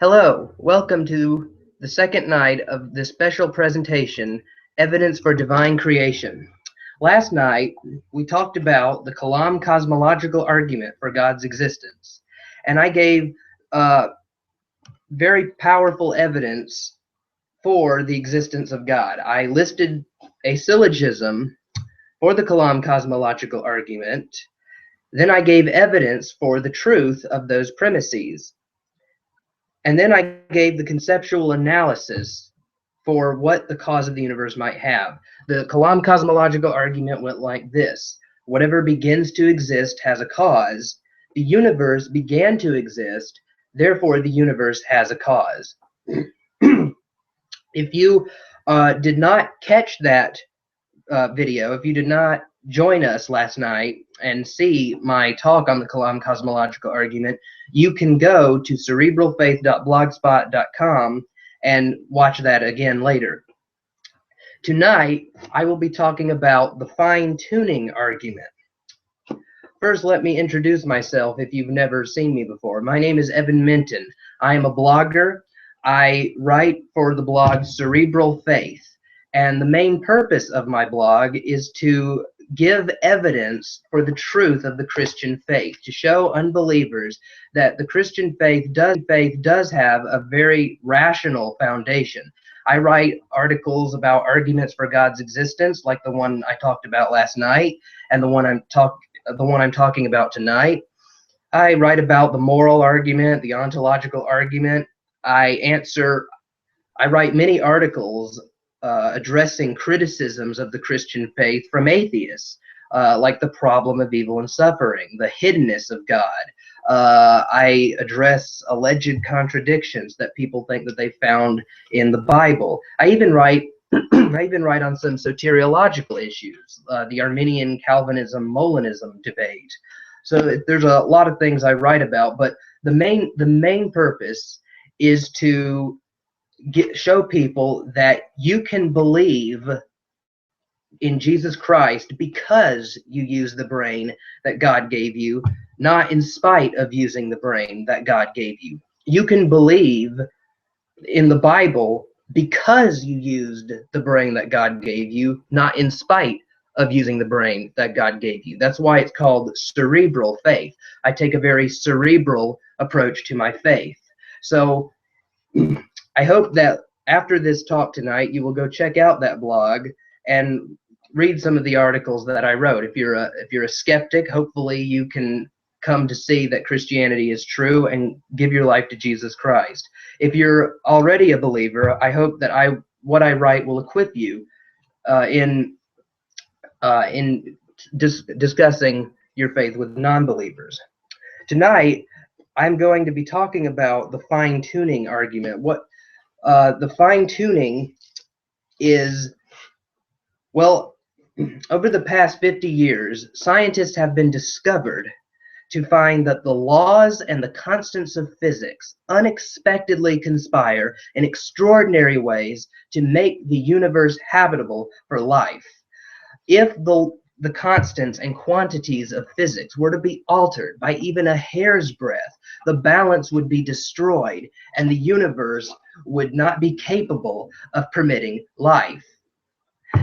Hello, welcome to the second night of this special presentation, Evidence for Divine Creation. Last night, we talked about the Kalam Cosmological Argument for God's existence, and I gave very powerful evidence for the existence of God. I listed a syllogism for the Kalam Cosmological Argument, then I gave evidence for the truth of those premises. And then I gave the conceptual analysis for what the cause of the universe might have. The Kalam cosmological argument went like this. Whatever begins to exist has a cause. The universe began to exist, therefore the universe has a cause. If you did not catch that video, if you did not join us last night and see my talk on the Kalam cosmological argument, you can go to cerebralfaith.blogspot.com and watch that again later. Tonight, I will be talking about the fine-tuning argument. First, let me introduce myself if you've never seen me before. My name is Evan Minton. I am a blogger. I write for the blog Cerebral Faith. And the main purpose of my blog is to give evidence for the truth of the Christian faith, to show unbelievers that the Christian faith does have a very rational foundation. I write articles about arguments for God's existence, like the one I talked about last night, and the one I'm talking about tonight. I write about the moral argument, the ontological argument. I write many articles addressing criticisms of the Christian faith from atheists, like the problem of evil and suffering, the hiddenness of God. I address alleged contradictions that people think that they found in the Bible. I even write on some soteriological issues, the Arminian Calvinism Molinism debate. So there's a lot of things I write about, but the main purpose is to show people that you can believe in Jesus Christ because you use the brain that God gave you, not in spite of using the brain that God gave you. You can believe in the Bible because you used the brain that God gave you, not in spite of using the brain that God gave you. That's why it's called cerebral faith. I take a very cerebral approach to my faith. So I hope that after this talk tonight, you will go check out that blog and read some of the articles that I wrote. If you're a skeptic, hopefully you can come to see that Christianity is true and give your life to Jesus Christ. If you're already a believer, I hope that what I write will equip you in discussing your faith with non-believers. Tonight, I'm going to be talking about the fine-tuning argument. The fine-tuning is, well, over the past 50 years, scientists have been discovered to find that the laws and the constants of physics unexpectedly conspire in extraordinary ways to make the universe habitable for life. If the constants and quantities of physics were to be altered by even a hair's breadth, the balance would be destroyed and the universe would not be capable of permitting life.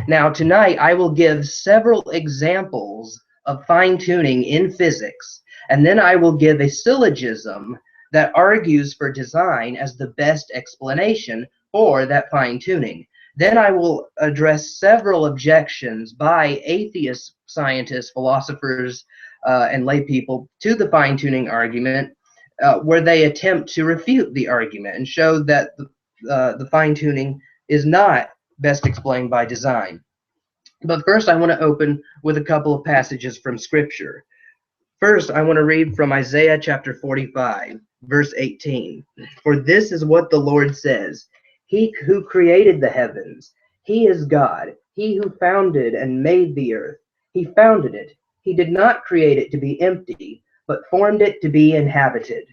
Now, tonight I will give several examples of fine-tuning in physics, and then I will give a syllogism that argues for design as the best explanation for that fine-tuning. Then I will address several objections by atheist scientists, philosophers, and lay people to the fine-tuning argument, where they attempt to refute the argument and show that the fine-tuning is not best explained by design. But first, I want to open with a couple of passages from Scripture. First, I want to read from Isaiah chapter 45, verse 18. For this is what the Lord says, He who created the heavens, He is God. He who founded and made the earth, He founded it. He did not create it to be empty, but formed it to be inhabited.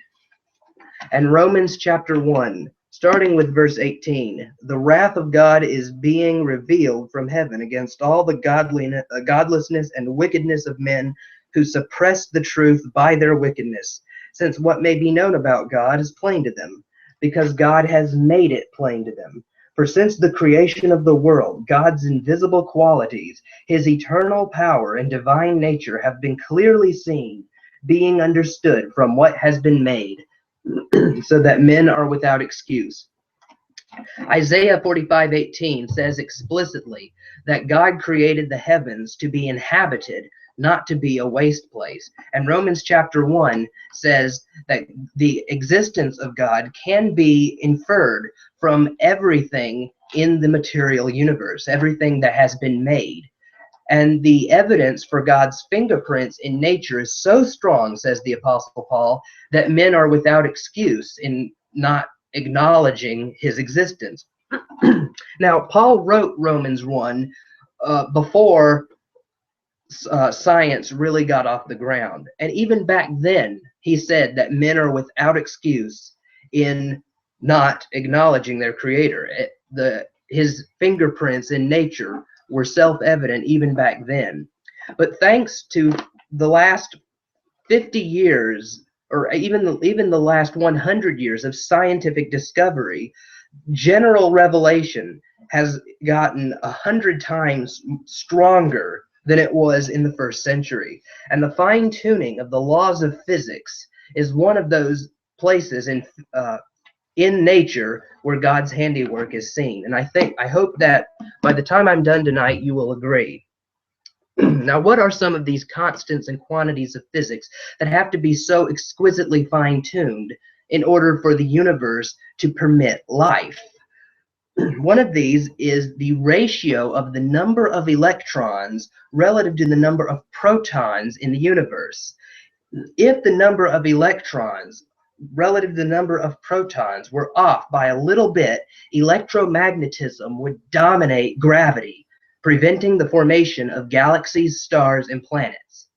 And Romans chapter 1, starting with verse 18, the wrath of God is being revealed from heaven against all the godlessness and wickedness of men who suppress the truth by their wickedness. since what may be known about God is plain to them, because God has made it plain to them. For since the creation of the world, God's invisible qualities, his eternal power and divine nature have been clearly seen, being understood from what has been made, so that men are without excuse. Isaiah 45:18 says explicitly that God created the heavens to be inhabited, not to be a waste place. And Romans chapter 1 says that the existence of God can be inferred from everything in the material universe, everything that has been made. And the evidence for God's fingerprints in nature is so strong, says the Apostle Paul, that men are without excuse in not acknowledging his existence. Now, Paul wrote Romans 1 before science really got off the ground. And even back then, he said that men are without excuse in not acknowledging their creator. His fingerprints in nature were self-evident even back then. But thanks to the last 50 years, or even the last 100 years of scientific discovery, general revelation has gotten 100 times stronger than it was in the first century. And the fine-tuning of the laws of physics is one of those places in nature where God's handiwork is seen. And I hope that by the time I'm done tonight, you will agree. Now, what are some of these constants and quantities of physics that have to be so exquisitely fine-tuned in order for the universe to permit life? One of these is the ratio of the number of electrons relative to the number of protons in the universe. If the number of electrons relative to the number of protons were off by a little bit, electromagnetism would dominate gravity, preventing the formation of galaxies, stars, and planets.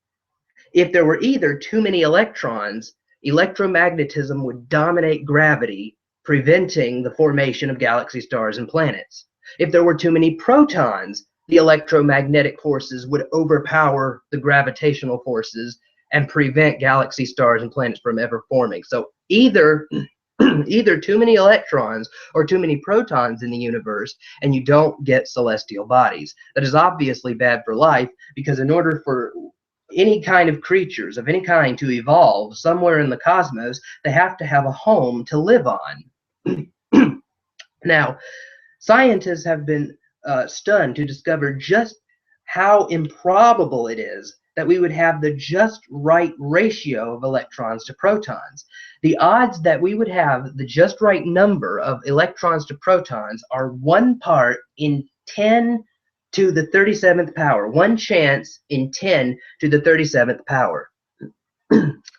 If there were either too many electrons, electromagnetism would dominate gravity, preventing the formation of galaxies, stars, and planets. If there were too many protons, the electromagnetic forces would overpower the gravitational forces and prevent galaxies, stars, and planets from ever forming. So either too many electrons or too many protons in the universe, and you don't get celestial bodies. That is obviously bad for life, because in order for any kind of creatures of any kind to evolve somewhere in the cosmos, they have to have a home to live on. Now, scientists have been stunned to discover just how improbable it is that we would have the just right ratio of electrons to protons. The odds that we would have the just right number of electrons to protons are 1 part in 10 to the 37th power, 1 chance in 10 to the 37th power.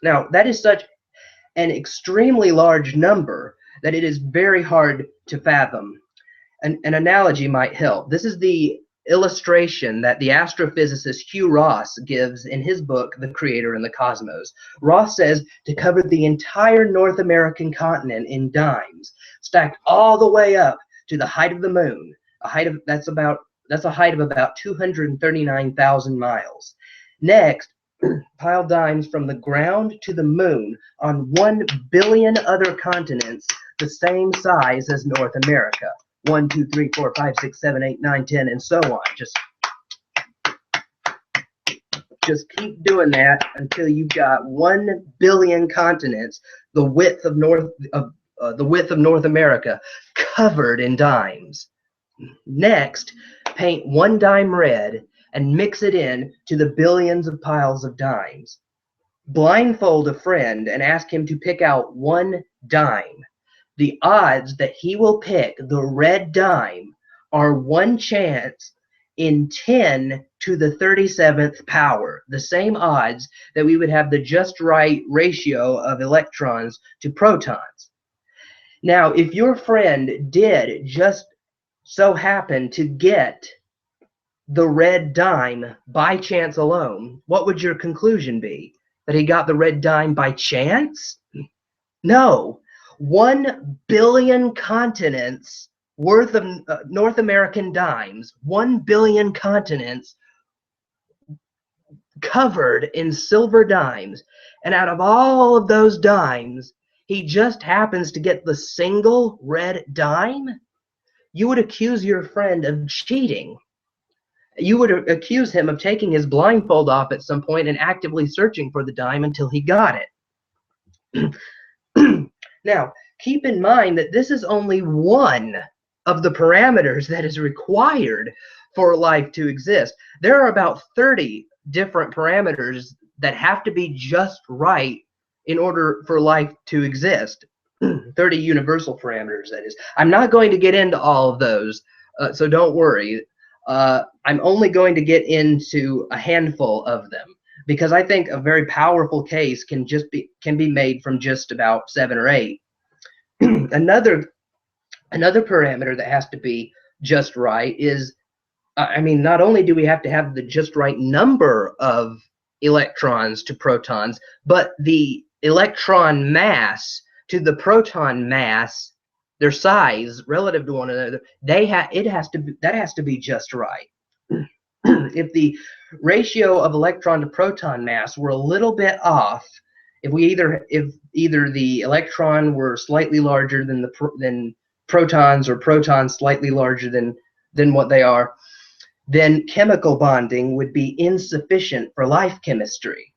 Now, that is such an extremely large number that it is very hard to fathom. An analogy might help. This is the illustration that the astrophysicist Hugh Ross gives in his book, The Creator and the Cosmos. Ross says to cover the entire North American continent in dimes, stacked all the way up to the height of the moon, that's a height of about 239,000 miles. Next, pile dimes from the ground to the moon on 1 billion other continents the same size as North America. 1, 2, 3, 4, 5, 6, 7, 8, 9, 10, and so on. Just keep doing that until you've got 1 billion continents, the width of North America, covered in dimes. Next, paint 1 dime red and mix it in to the billions of piles of dimes. Blindfold a friend and ask him to pick out 1 dime. The odds that he will pick the red dime are 1 chance in 10 to the 37th power, the same odds that we would have the just right ratio of electrons to protons. Now, if your friend did just so happen to get the red dime by chance alone, what would your conclusion be? That he got the red dime by chance? No. 1 billion continents worth of North American dimes, 1 billion continents covered in silver dimes, and out of all of those dimes, he just happens to get the single red dime, you would accuse your friend of cheating. You would accuse him of taking his blindfold off at some point and actively searching for the dime until he got it. Now, keep in mind that this is only one of the parameters that is required for life to exist. There are about 30 different parameters that have to be just right in order for life to exist. 30 universal parameters, that is. I'm not going to get into all of those, so don't worry. I'm only going to get into a handful of them because I think a very powerful case can be made from just about 7 or 8. Another parameter that has to be just right is, not only do we have to have the just right number of electrons to protons, but the electron mass to the proton mass, their size relative to one another, that has to be just right. If the ratio of electron to proton mass were a little bit off, if either the electron were slightly larger than protons, or protons slightly larger than what they are, then chemical bonding would be insufficient for life chemistry.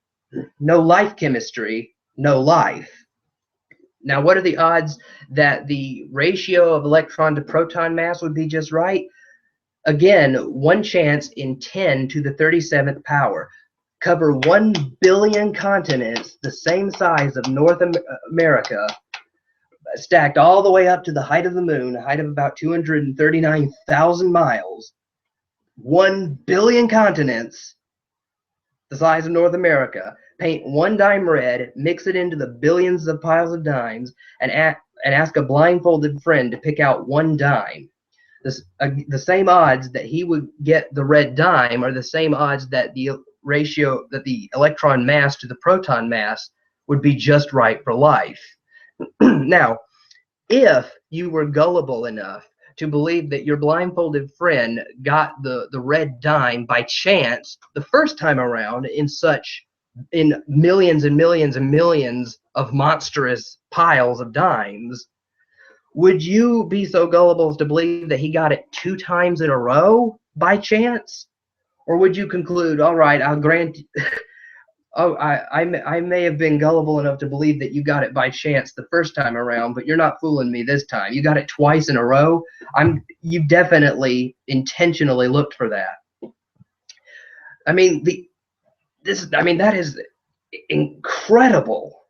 No life chemistry, no life. Now, what are the odds that the ratio of electron to proton mass would be just right? Again, 1 chance in 10 to the 37th power. Cover 1 billion continents the same size of North America, stacked all the way up to the height of the moon, a height of about 239,000 miles. 1 billion continents the size of North America. Paint 1 dime red, mix it into the billions of piles of dimes, and ask a blindfolded friend to pick out 1 dime. The same odds that he would get the red dime are the same odds that the ratio, that the electron mass to the proton mass would be just right for life. Now, if you were gullible enough to believe that your blindfolded friend got the red dime by chance the first time around in millions and millions and millions of monstrous piles of dimes, would you be so gullible as to believe that he got it 2 times in a row by chance? Or would you conclude, all right, I'll grant I may have been gullible enough to believe that you got it by chance the first time around, but you're not fooling me this time. You got it twice in a row. You definitely intentionally looked for that. That is incredible.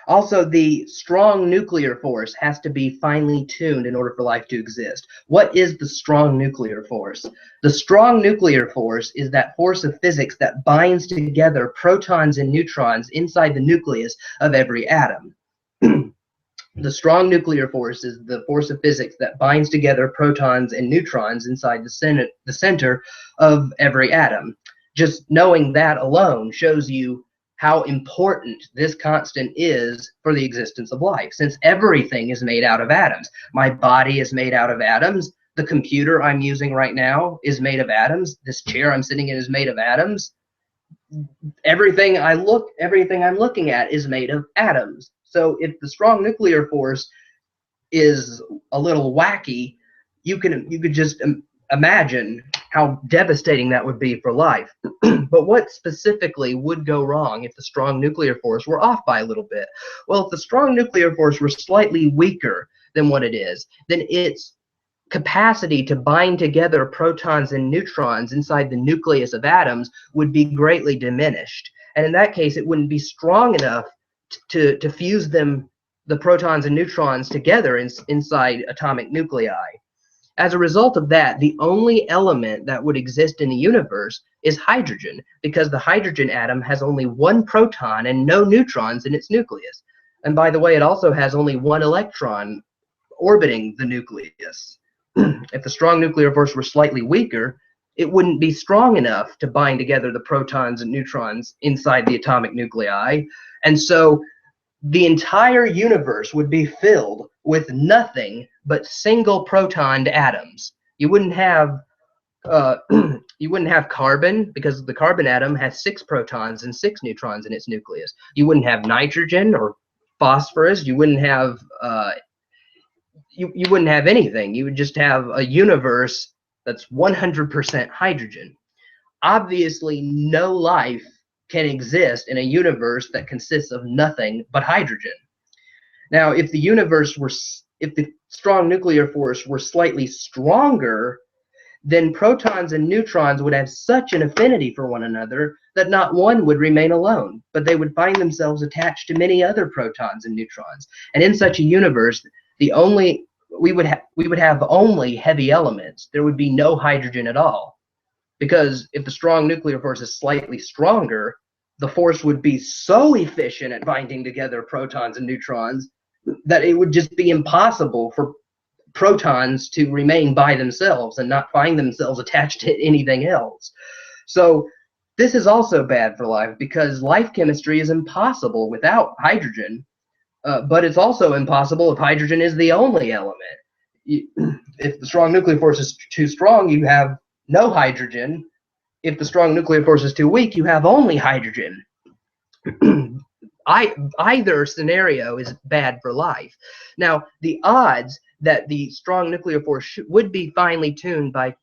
Also, the strong nuclear force has to be finely tuned in order for life to exist. What is the strong nuclear force? The strong nuclear force is that force of physics that binds together protons and neutrons inside the nucleus of every atom. The strong nuclear force is the force of physics that binds together protons and neutrons inside the center of every atom. Just knowing that alone shows you how important this constant is for the existence of life, since everything is made out of atoms. My body is made out of atoms. The computer I'm using right now is made of atoms. This chair I'm sitting in is made of atoms. Everything I'm looking at is made of atoms. So if the strong nuclear force is a little wacky, you could just imagine how devastating that would be for life. But what specifically would go wrong if the strong nuclear force were off by a little bit? Well, if the strong nuclear force were slightly weaker than what it is, then its capacity to bind together protons and neutrons inside the nucleus of atoms would be greatly diminished. And in that case, it wouldn't be strong enough to fuse the protons and neutrons together inside atomic nuclei. As a result of that, the only element that would exist in the universe is hydrogen, because the hydrogen atom has only 1 proton and no neutrons in its nucleus. And by the way, it also has only 1 electron orbiting the nucleus. If the strong nuclear force were slightly weaker, it wouldn't be strong enough to bind together the protons and neutrons inside the atomic nuclei. And so the entire universe would be filled with nothing but single protoned atoms. You wouldn't have You wouldn't have carbon because the carbon atom has 6 protons and 6 neutrons in its nucleus. You wouldn't have nitrogen or phosphorus. You wouldn't have you wouldn't have anything. You would just have a universe that's 100% hydrogen. Obviously, no life can exist in a universe that consists of nothing but hydrogen. Now, if the strong nuclear force were slightly stronger, then protons and neutrons would have such an affinity for one another that not one would remain alone, but they would find themselves attached to many other protons and neutrons. And in such a universe, we would have only heavy elements. There would be no hydrogen at all, because if the strong nuclear force is slightly stronger, the force would be so efficient at binding together protons and neutrons that it would just be impossible for protons to remain by themselves and not find themselves attached to anything else. So this is also bad for life, because life chemistry is impossible without hydrogen, but it's also impossible if hydrogen is the only element. If the strong nuclear force is too strong, you have no hydrogen. If the strong nuclear force is too weak, you have only hydrogen. Either scenario is bad for life. Now, the odds that the strong nuclear force would be finely tuned by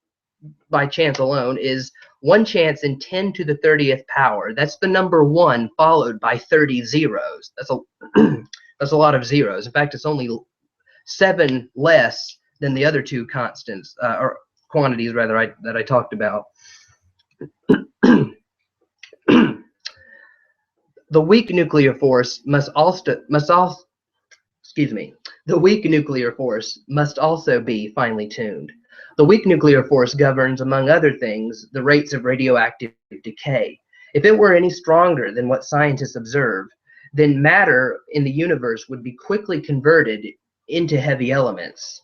chance alone is 1 chance in 10 to the 30th power. That's the number 1 followed by 30 zeros. That's a lot of zeros. In fact, it's only 7 less than the other 2 constants or quantities rather that I talked about. The weak nuclear force must also be finely tuned. The weak nuclear force governs, among other things, the rates of radioactive decay. If it were any stronger than what scientists observe, then matter in the universe would be quickly converted into heavy elements.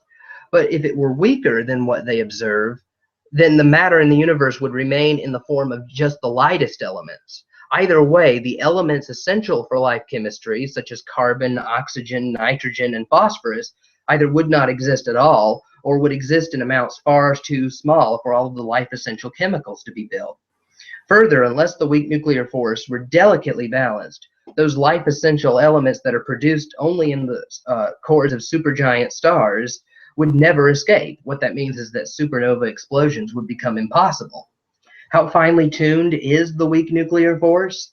But if it were weaker than what they observe, then the matter in the universe would remain in the form of just the lightest elements. Either way, the elements essential for life chemistry, such as carbon, oxygen, nitrogen, and phosphorus, either would not exist at all, or would exist in amounts far too small for all of the life essential chemicals to be built. Further, unless the weak nuclear force were delicately balanced, those life essential elements that are produced only in the cores of supergiant stars would never escape. What that means is that supernova explosions would become impossible. How finely tuned is the weak nuclear force?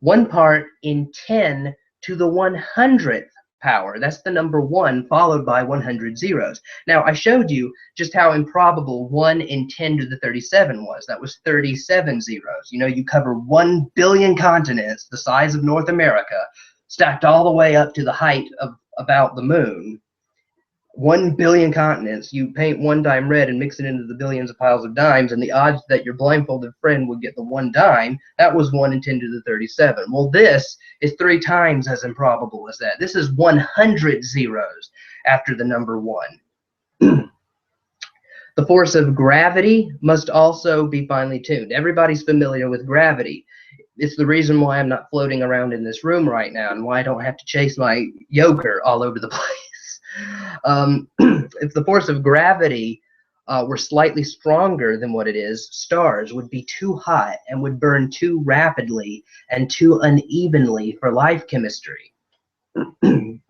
1 part in 10 to the 100th power. That's the number 1 followed by 100 zeros. Now, I showed you just how improbable 1 in 10 to the 37 was. That was 37 zeros. You know, you cover 1 billion continents, the size of North America, stacked all the way up to the height of about the moon. 1 billion continents. You paint 1 dime red and mix it into the billions of piles of dimes, and the odds that your blindfolded friend would get the 1 dime, that was 1 in 10 to the 37. Well, this is 3 times as improbable as that. This is 100 zeros after the number 1. The force of gravity must also be finely tuned. Everybody's familiar with gravity. It's the reason why I'm not floating around in this room right now, and why I don't have to chase my yogurt all over the place. If the force of gravity were slightly stronger than what it is, stars would be too hot and would burn too rapidly and too unevenly for life chemistry.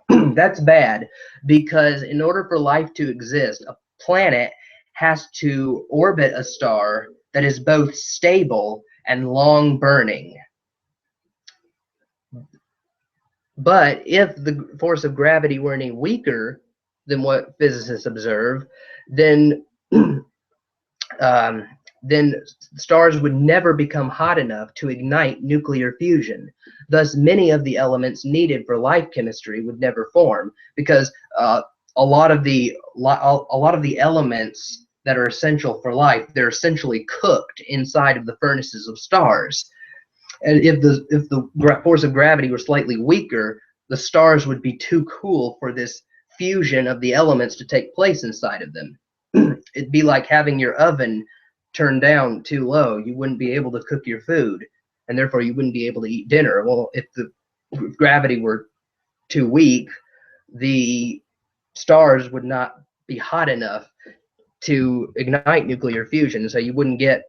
That's bad, because in order for life to exist, a planet has to orbit a star that is both stable and long burning. But if the force of gravity were any weaker than what physicists observe, then stars would never become hot enough to ignite nuclear fusion. Thus, many of the elements needed for life chemistry would never form, because a lot of the elements that are essential for life, they're essentially cooked inside of the furnaces of stars. And if the force of gravity were slightly weaker, the stars would be too cool for this fusion of the elements to take place inside of them. It'd be like having your oven turned down too low. You wouldn't be able to cook your food, and therefore you wouldn't be able to eat dinner. Well, if the gravity were too weak, the stars would not be hot enough to ignite nuclear fusion, so you wouldn't get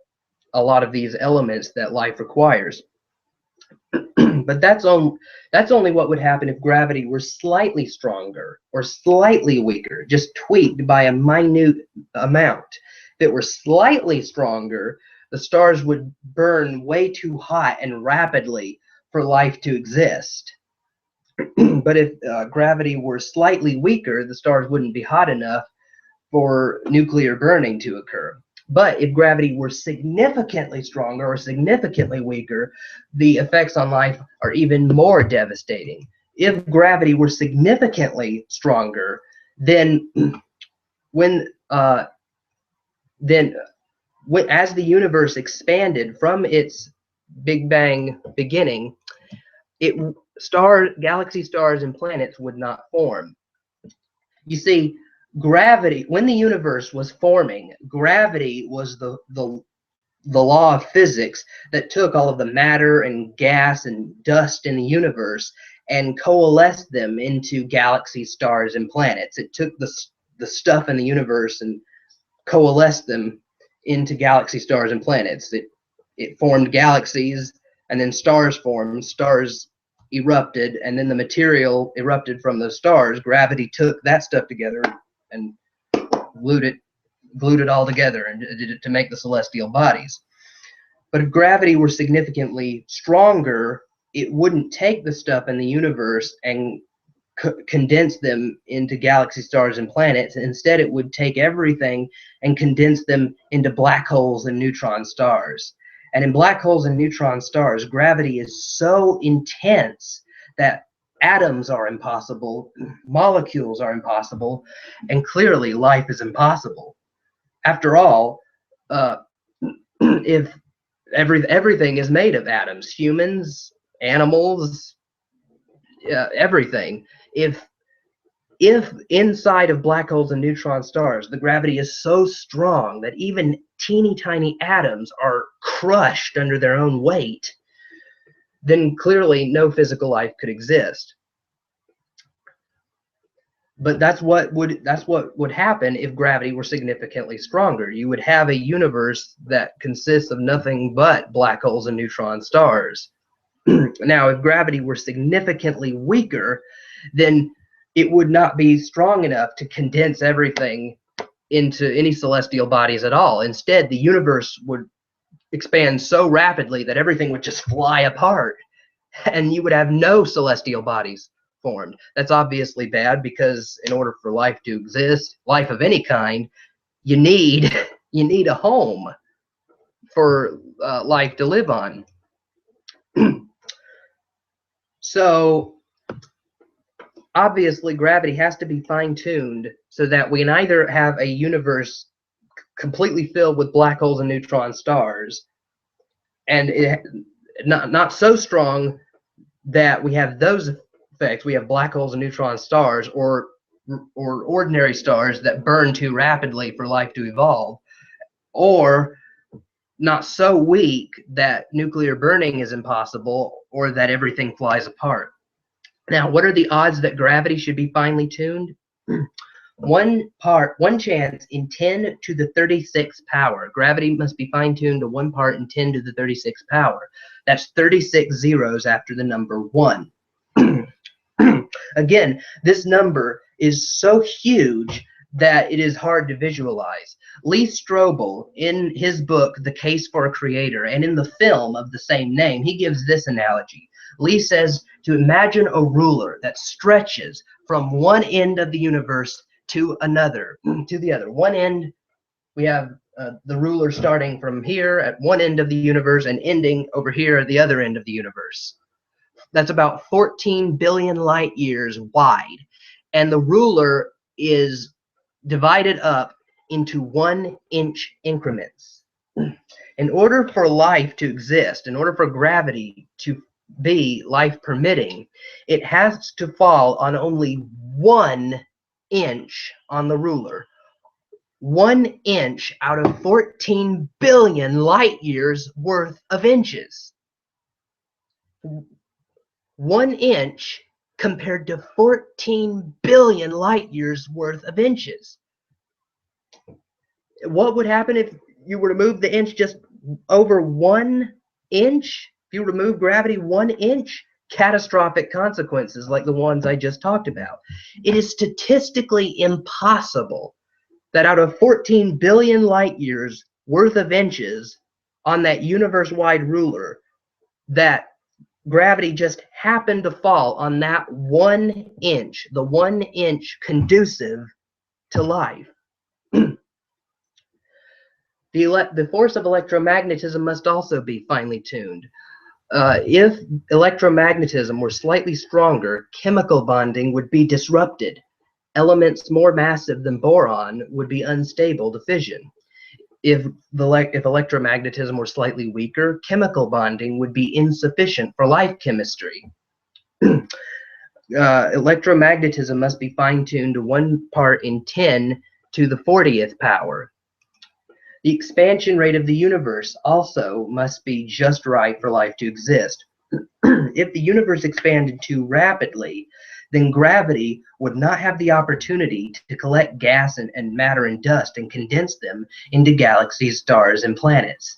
a lot of these elements that life requires. But that's only what would happen if gravity were slightly stronger or slightly weaker, just tweaked by a minute amount. If it were slightly stronger, the stars would burn way too hot and rapidly for life to exist. But if gravity were slightly weaker, the stars wouldn't be hot enough for nuclear burning to occur. But if gravity were significantly stronger or significantly weaker, the effects on life are even more devastating. If gravity were significantly stronger, then as the universe expanded from its Big Bang beginning, galaxy stars and planets would not form. You see, gravity, when the universe was forming, gravity was the law of physics that took all of the matter and gas and dust in the universe and coalesced them into galaxy stars and planets. It took the stuff in the universe and coalesced them into galaxy stars and planets. It formed galaxies, and then stars formed, stars erupted, and then the material erupted from those stars. Gravity took that stuff together and glued it all together and did it to make the celestial bodies. But if gravity were significantly stronger, it wouldn't take the stuff in the universe and condense them into galaxy stars and planets. Instead, it would take everything and condense them into black holes and neutron stars. And in black holes and neutron stars, gravity is so intense that atoms are impossible, molecules are impossible, and clearly life is impossible. After all, if everything is made of atoms, humans, animals, everything. If inside of black holes and neutron stars, the gravity is so strong that even teeny tiny atoms are crushed under their own weight, then clearly no physical life could exist. But that's what would happen if gravity were significantly stronger. You would have a universe that consists of nothing but black holes and neutron stars. Now, if gravity were significantly weaker, then it would not be strong enough to condense everything into any celestial bodies at all. Instead, the universe would expand so rapidly that everything would just fly apart, and you would have no celestial bodies formed. That's obviously bad, because in order for life to exist, life of any kind, you need a home for life to live on. So obviously gravity has to be fine-tuned so that we can either have a universe completely filled with black holes and neutron stars, and not so strong that we have those effects. We have black holes and neutron stars, or ordinary stars that burn too rapidly for life to evolve, or not so weak that nuclear burning is impossible, or that everything flies apart. Now, what are the odds that gravity should be finely tuned? One chance in 10 to the 36th power. Gravity must be fine-tuned to 1 part in 10 to the 36th power. That's 36 zeros after the number 1. Again, this number is so huge that it is hard to visualize. Lee Strobel, in his book, The Case for a Creator, and in the film of the same name, he gives this analogy. Lee says to imagine a ruler that stretches from one end of the universe to another, to the other. One end, we have the ruler starting from here at one end of the universe and ending over here at the other end of the universe. That's about 14 billion light years wide. And the ruler is divided up into 1-inch increments. In order for life to exist, in order for gravity to be life permitting, it has to fall on only 1 inch on the ruler. 1 inch out of 14 billion light years worth of inches. 1 inch compared to 14 billion light years worth of inches. What would happen if you were to move the inch just over 1 inch, if you remove gravity 1 inch, catastrophic consequences like the ones I just talked about. It is statistically impossible that out of 14 billion light years worth of inches on that universe-wide ruler, that gravity just happened to fall on that 1 inch, the 1 inch conducive to life. The force of electromagnetism must also be finely tuned. If electromagnetism were slightly stronger, chemical bonding would be disrupted. Elements more massive than boron would be unstable to fission. If electromagnetism were slightly weaker, chemical bonding would be insufficient for life chemistry. Electromagnetism must be fine-tuned to 1 part in 10 to the 40th power. The expansion rate of the universe also must be just right for life to exist. If the universe expanded too rapidly, then gravity would not have the opportunity to collect gas and matter and dust and condense them into galaxies, stars, and planets.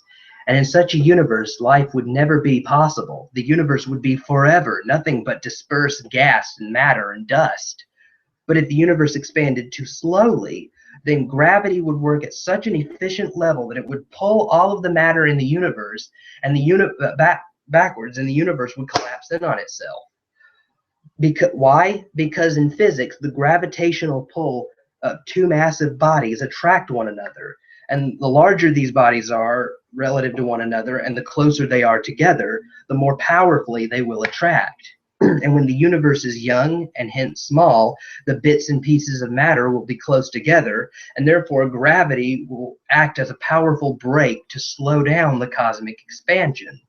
And in such a universe, life would never be possible. The universe would be forever nothing but dispersed gas and matter and dust. But if the universe expanded too slowly, then gravity would work at such an efficient level that it would pull all of the matter in the universe and backwards, and the universe would collapse in on itself. Why? Because in physics, the gravitational pull of 2 massive bodies attract one another. And the larger these bodies are relative to one another and the closer they are together, the more powerfully they will attract. And when the universe is young and hence small, the bits and pieces of matter will be close together, and therefore gravity will act as a powerful brake to slow down the cosmic expansion.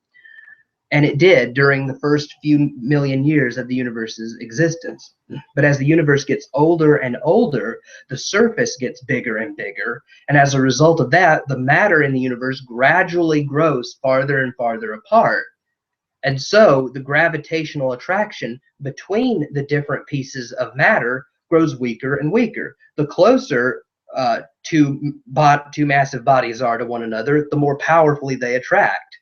And it did during the first few million years of the universe's existence. But as the universe gets older and older, the surface gets bigger and bigger, and as a result of that, the matter in the universe gradually grows farther and farther apart. And so the gravitational attraction between the different pieces of matter grows weaker and weaker. The closer two massive bodies are to one another, the more powerfully they attract.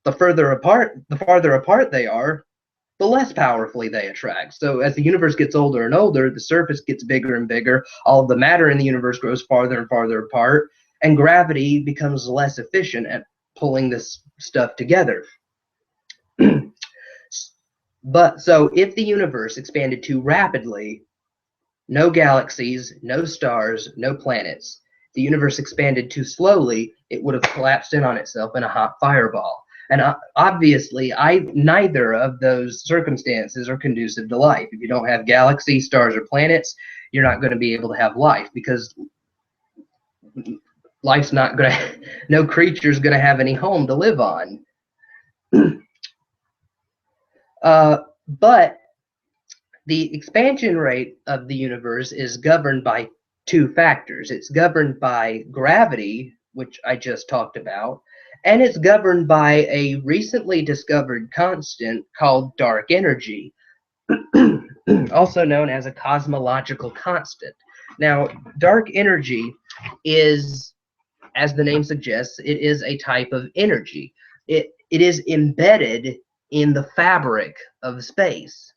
The farther apart they are, the less powerfully they attract. So as the universe gets older and older, the surface gets bigger and bigger, all of the matter in the universe grows farther and farther apart, and gravity becomes less efficient at pulling this stuff together. But so if the universe expanded too rapidly, no galaxies, no stars, no planets. The universe expanded too slowly, it would have collapsed in on itself in a hot fireball. And obviously, neither of those circumstances are conducive to life. If you don't have galaxies, stars, or planets, you're not going to be able to have life, because life's not going to, no creature's going to have any home to live on. But the expansion rate of the universe is governed by 2 factors. It's governed by gravity, which I just talked about, and it's governed by a recently discovered constant called dark energy, also known as a cosmological constant. Now, dark energy is, as the name suggests, it is a type of energy. It is embedded in the fabric of space.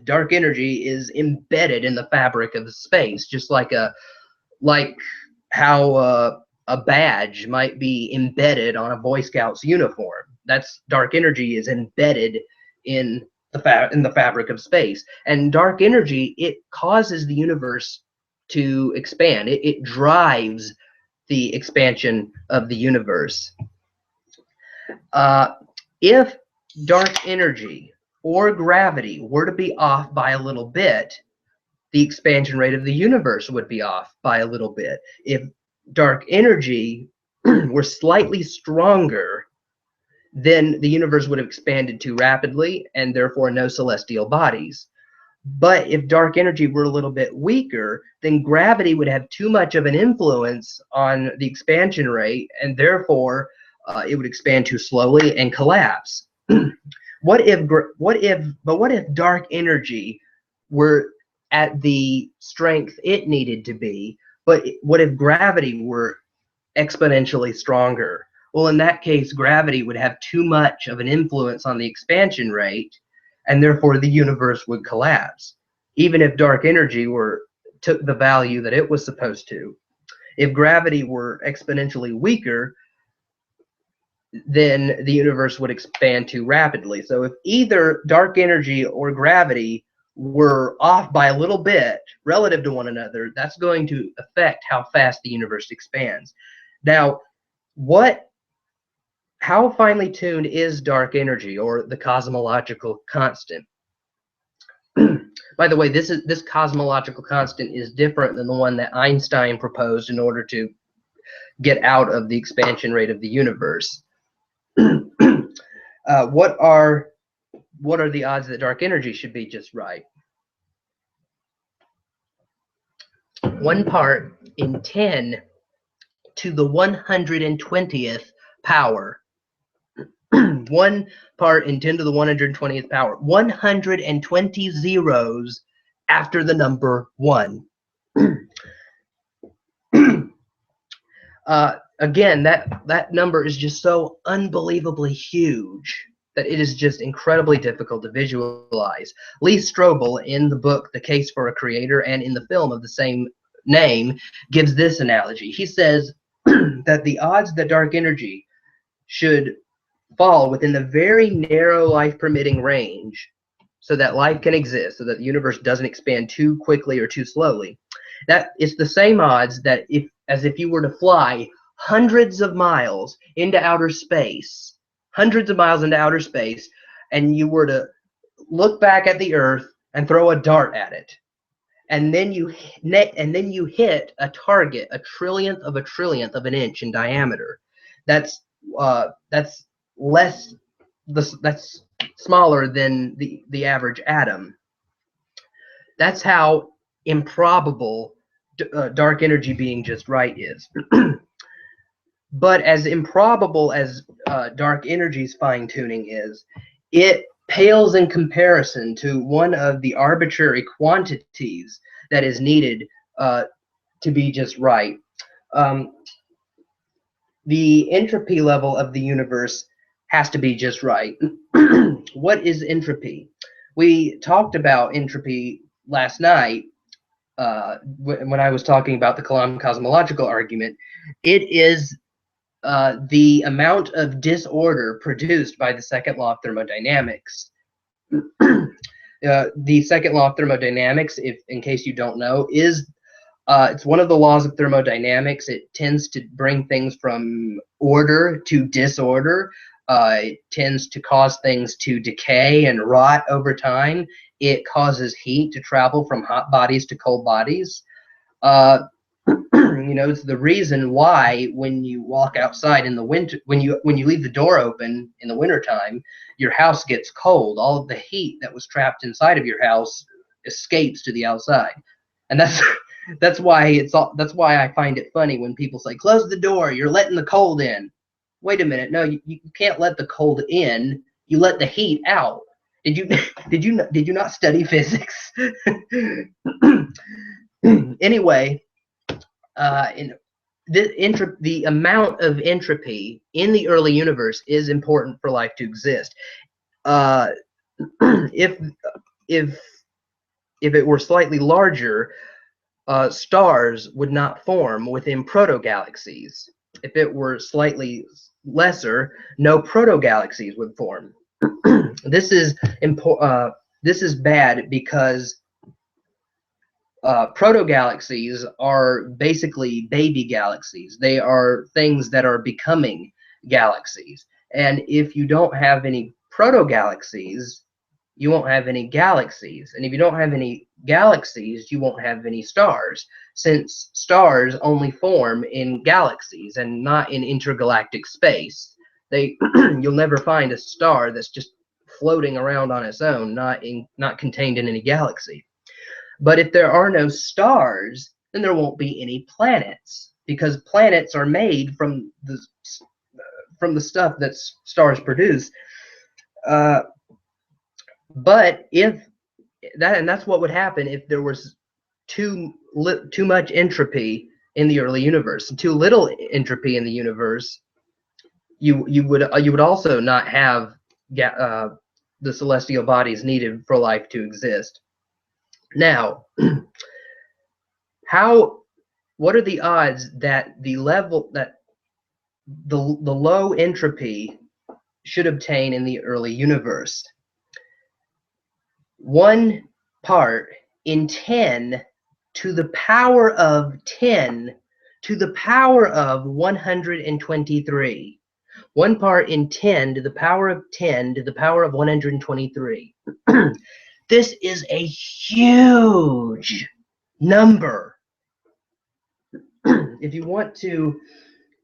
Dark energy is embedded in the fabric of space, just like how a badge might be embedded on a Boy Scouts uniform. That's dark energy is embedded in the fabric of space. And dark energy, it causes the universe to expand. It drives the expansion of the universe. If dark energy or gravity were to be off by a little bit, the expansion rate of the universe would be off by a little bit. If dark energy were slightly stronger, then the universe would have expanded too rapidly, and therefore no celestial bodies. But if dark energy were a little bit weaker, then gravity would have too much of an influence on the expansion rate, and therefore it would expand too slowly and collapse. What if dark energy were at the strength it needed to be, but what if gravity were exponentially stronger? Well, in that case, gravity would have too much of an influence on the expansion rate, and therefore the universe would collapse, even if dark energy took the value that it was supposed to. If gravity were exponentially weaker, then the universe would expand too rapidly. So if either dark energy or gravity were off by a little bit relative to one another, that's going to affect how fast the universe expands. Now, how finely tuned is dark energy, or the cosmological constant? By the way, this cosmological constant is different than the one that Einstein proposed in order to get out of the expansion rate of the universe. What are the odds that dark energy should be just right? 1 part in 10 to the 120th power. 1 part in 10 to the 120th power. 120 zeros after the number 1. Again, that number is just so unbelievably huge that it is just incredibly difficult to visualize. Lee Strobel, in the book The Case for a Creator and in the film of the same name, gives this analogy. He says that the odds that dark energy should fall within the very narrow life-permitting range so that life can exist, so that the universe doesn't expand too quickly or too slowly, that it's the same odds that as if you were to fly hundreds of miles into outer space, and you were to look back at the Earth and throw a dart at it, and then you hit a target a trillionth of an inch in diameter. That's smaller than the average atom. That's how improbable dark energy being just right is. But as improbable as dark energy's fine-tuning is, it pales in comparison to one of the arbitrary quantities that is needed to be just right. The entropy level of the universe has to be just right. What is entropy? We talked about entropy last night when I was talking about the Kalam Cosmological Argument. It is the amount of disorder produced by the second law of thermodynamics. The second law of thermodynamics, in case you don't know, is it's one of the laws of thermodynamics. It tends to bring things from order to disorder. It tends to cause things to decay and rot over time. It causes heat to travel from hot bodies to cold bodies. It's the reason why when you walk outside in the winter, when you leave the door open in the wintertime, your house gets cold. All of the heat that was trapped inside of your house escapes to the outside, and that's why I find it funny when people say, "Close the door, you're letting the cold in." Wait a minute, no, you can't let the cold in. You let the heat out. Did you not study physics? Anyway, the amount of entropy in the early universe is important for life to exist. If it were slightly larger, stars would not form within protogalaxies. If it were slightly lesser, no protogalaxies would form. This is bad because protogalaxies are basically baby galaxies. They are things that are becoming galaxies. And if you don't have any protogalaxies, you won't have any galaxies. And if you don't have any galaxies, you won't have any stars, since stars only form in galaxies and not in intergalactic space. You'll never find a star that's just floating around on its own, not contained in any galaxy. But if there are no stars, then there won't be any planets, because planets are made from the stuff that stars produce. But that's what would happen if there was too much entropy in the early universe. Too little entropy in the universe you would also not have the celestial bodies needed for life to exist. Now, what are the odds that the low entropy should obtain in the early universe? 1 part in 10 to the power of 10 to the power of 123. 1 part in 10 to the power of 10 to the power of 123. This is a huge number. If you want to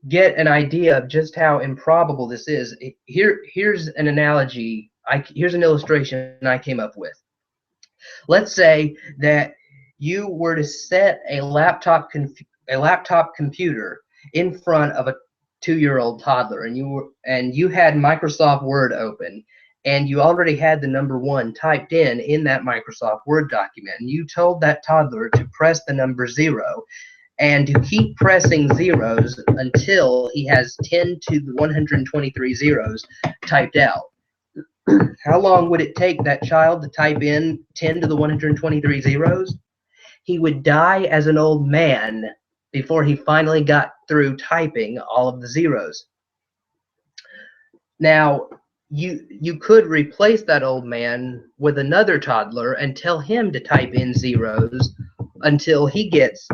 get an idea of just how improbable this is, here's an analogy. Here's an illustration I came up with. Let's say that you were to set a laptop computer in front of a 2-year-old toddler, and you had Microsoft Word open, and you already had the number 1 typed in that Microsoft Word document, and you told that toddler to press the number 0 and to keep pressing zeros until he has 10 to the 123 zeros typed out. How long would it take that child to type in 10 to the 123 zeros? He would die as an old man before he finally got through typing all of the zeros. Now, you could replace that old man with another toddler and tell him to type in zeros until he gets,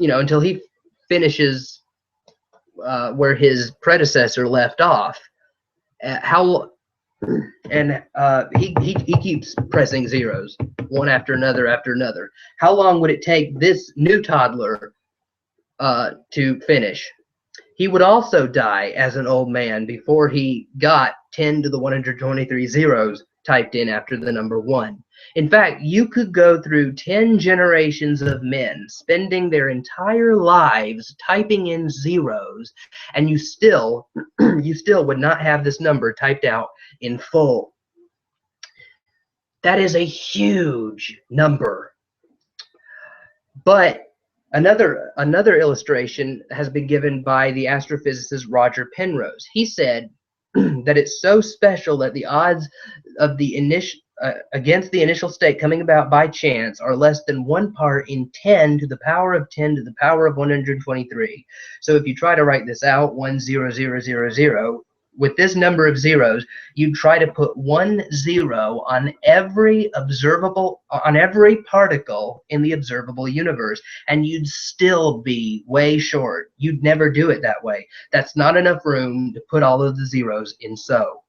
until he finishes where his predecessor left off. He keeps pressing zeros, one after another after another. How long would it take this new toddler to finish? He would also die as an old man before he got 10 to the 123 zeros typed in after the number 1. In fact, you could go through 10 generations of men spending their entire lives typing in zeros, and you still would not have this number typed out in full. That is a huge number. But another illustration has been given by the astrophysicist Roger Penrose. He said that it's so special that the odds of the against the initial state coming about by chance are less than 1 part in 10 to the power of 10 to the power of 123. So if you try to write this out, 10000, with this number of zeros, you'd try to put 1 0 on every particle in the observable universe, and you'd still be way short. You'd never do it that way. That's not enough room to put all of the zeros in so.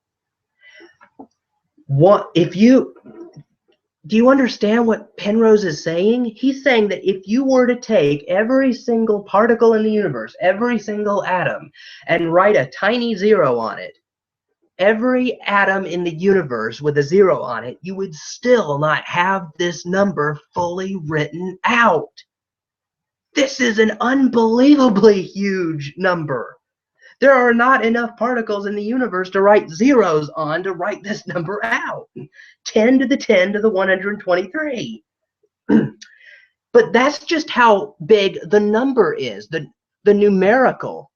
Do you understand what Penrose is saying? He's saying that if you were to take every single particle in the universe, every single atom, and write a tiny 0 on it, every atom in the universe with a 0 on it, you would still not have this number fully written out. This is an unbelievably huge number. There are not enough particles in the universe to write zeros on to write this number out. 10 to the 10 to the 123. But that's just how big the number is, the numerical.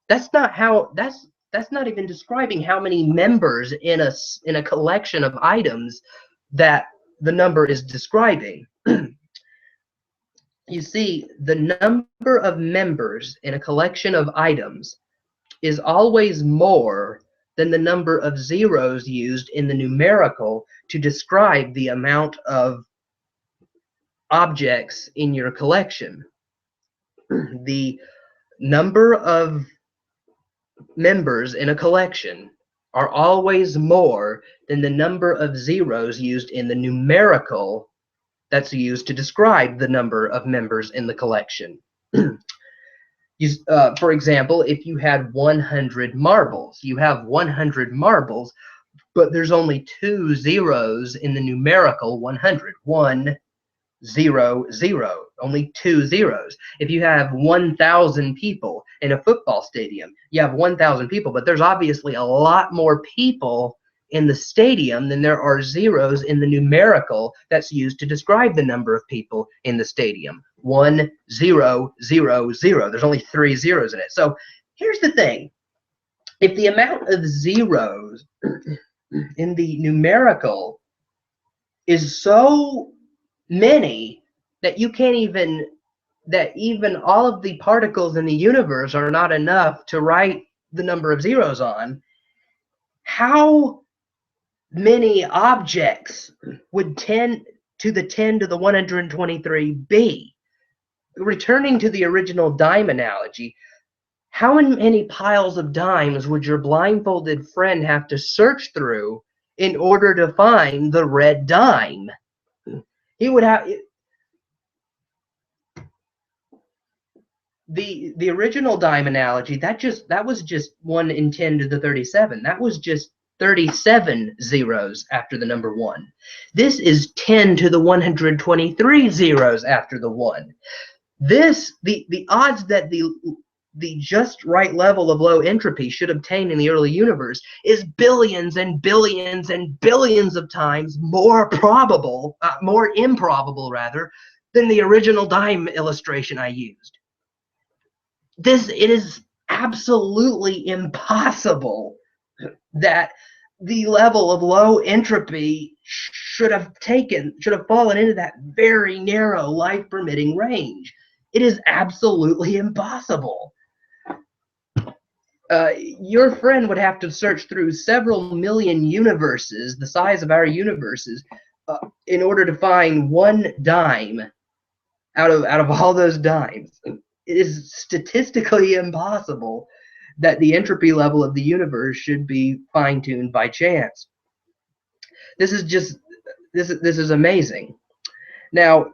That's not even describing how many members in a collection of items that the number is describing. You see, the number of members in a collection of items is always more than the number of zeros used in the numerical to describe the amount of objects in your collection. The number of members in a collection are always more than the number of zeros used in the numerical that's used to describe the number of members in the collection. For example, if you had 100 marbles, you have 100 marbles, but there's only 2 zeros in the numerical 100. 1, 0, 0. Only 2 zeros. If you have 1,000 people in a football stadium, you have 1,000 people, but there's obviously a lot more people in the stadium than there are zeros in the numerical that's used to describe the number of people in the stadium. 1, 0, 0, 0. There's only 3 zeros in it. So here's the thing. If the amount of zeros in the numerical is so many that you can't even, that even all of the particles in the universe are not enough to write the number of zeros on, how many objects would 10 to the 10 to the 123 be? Returning to the original dime analogy, how many piles of dimes would your blindfolded friend have to search through in order to find the red dime? He would have the original dime analogy, that was just 1 in 10 to the 37. That was just 37 zeros after the number 1. This is 10 to the 123 zeros after the 1. The odds that the just right level of low entropy should obtain in the early universe is billions and billions and billions of times more probable, more improbable rather, than the original dime illustration I used. It is absolutely impossible that the level of low entropy should have fallen into that very narrow life permitting range. It is absolutely impossible. Your friend would have to search through several million universes, the size of our universes, in order to find one dime out of all those dimes. It is statistically impossible that the entropy level of the universe should be fine-tuned by chance. This is amazing. Now,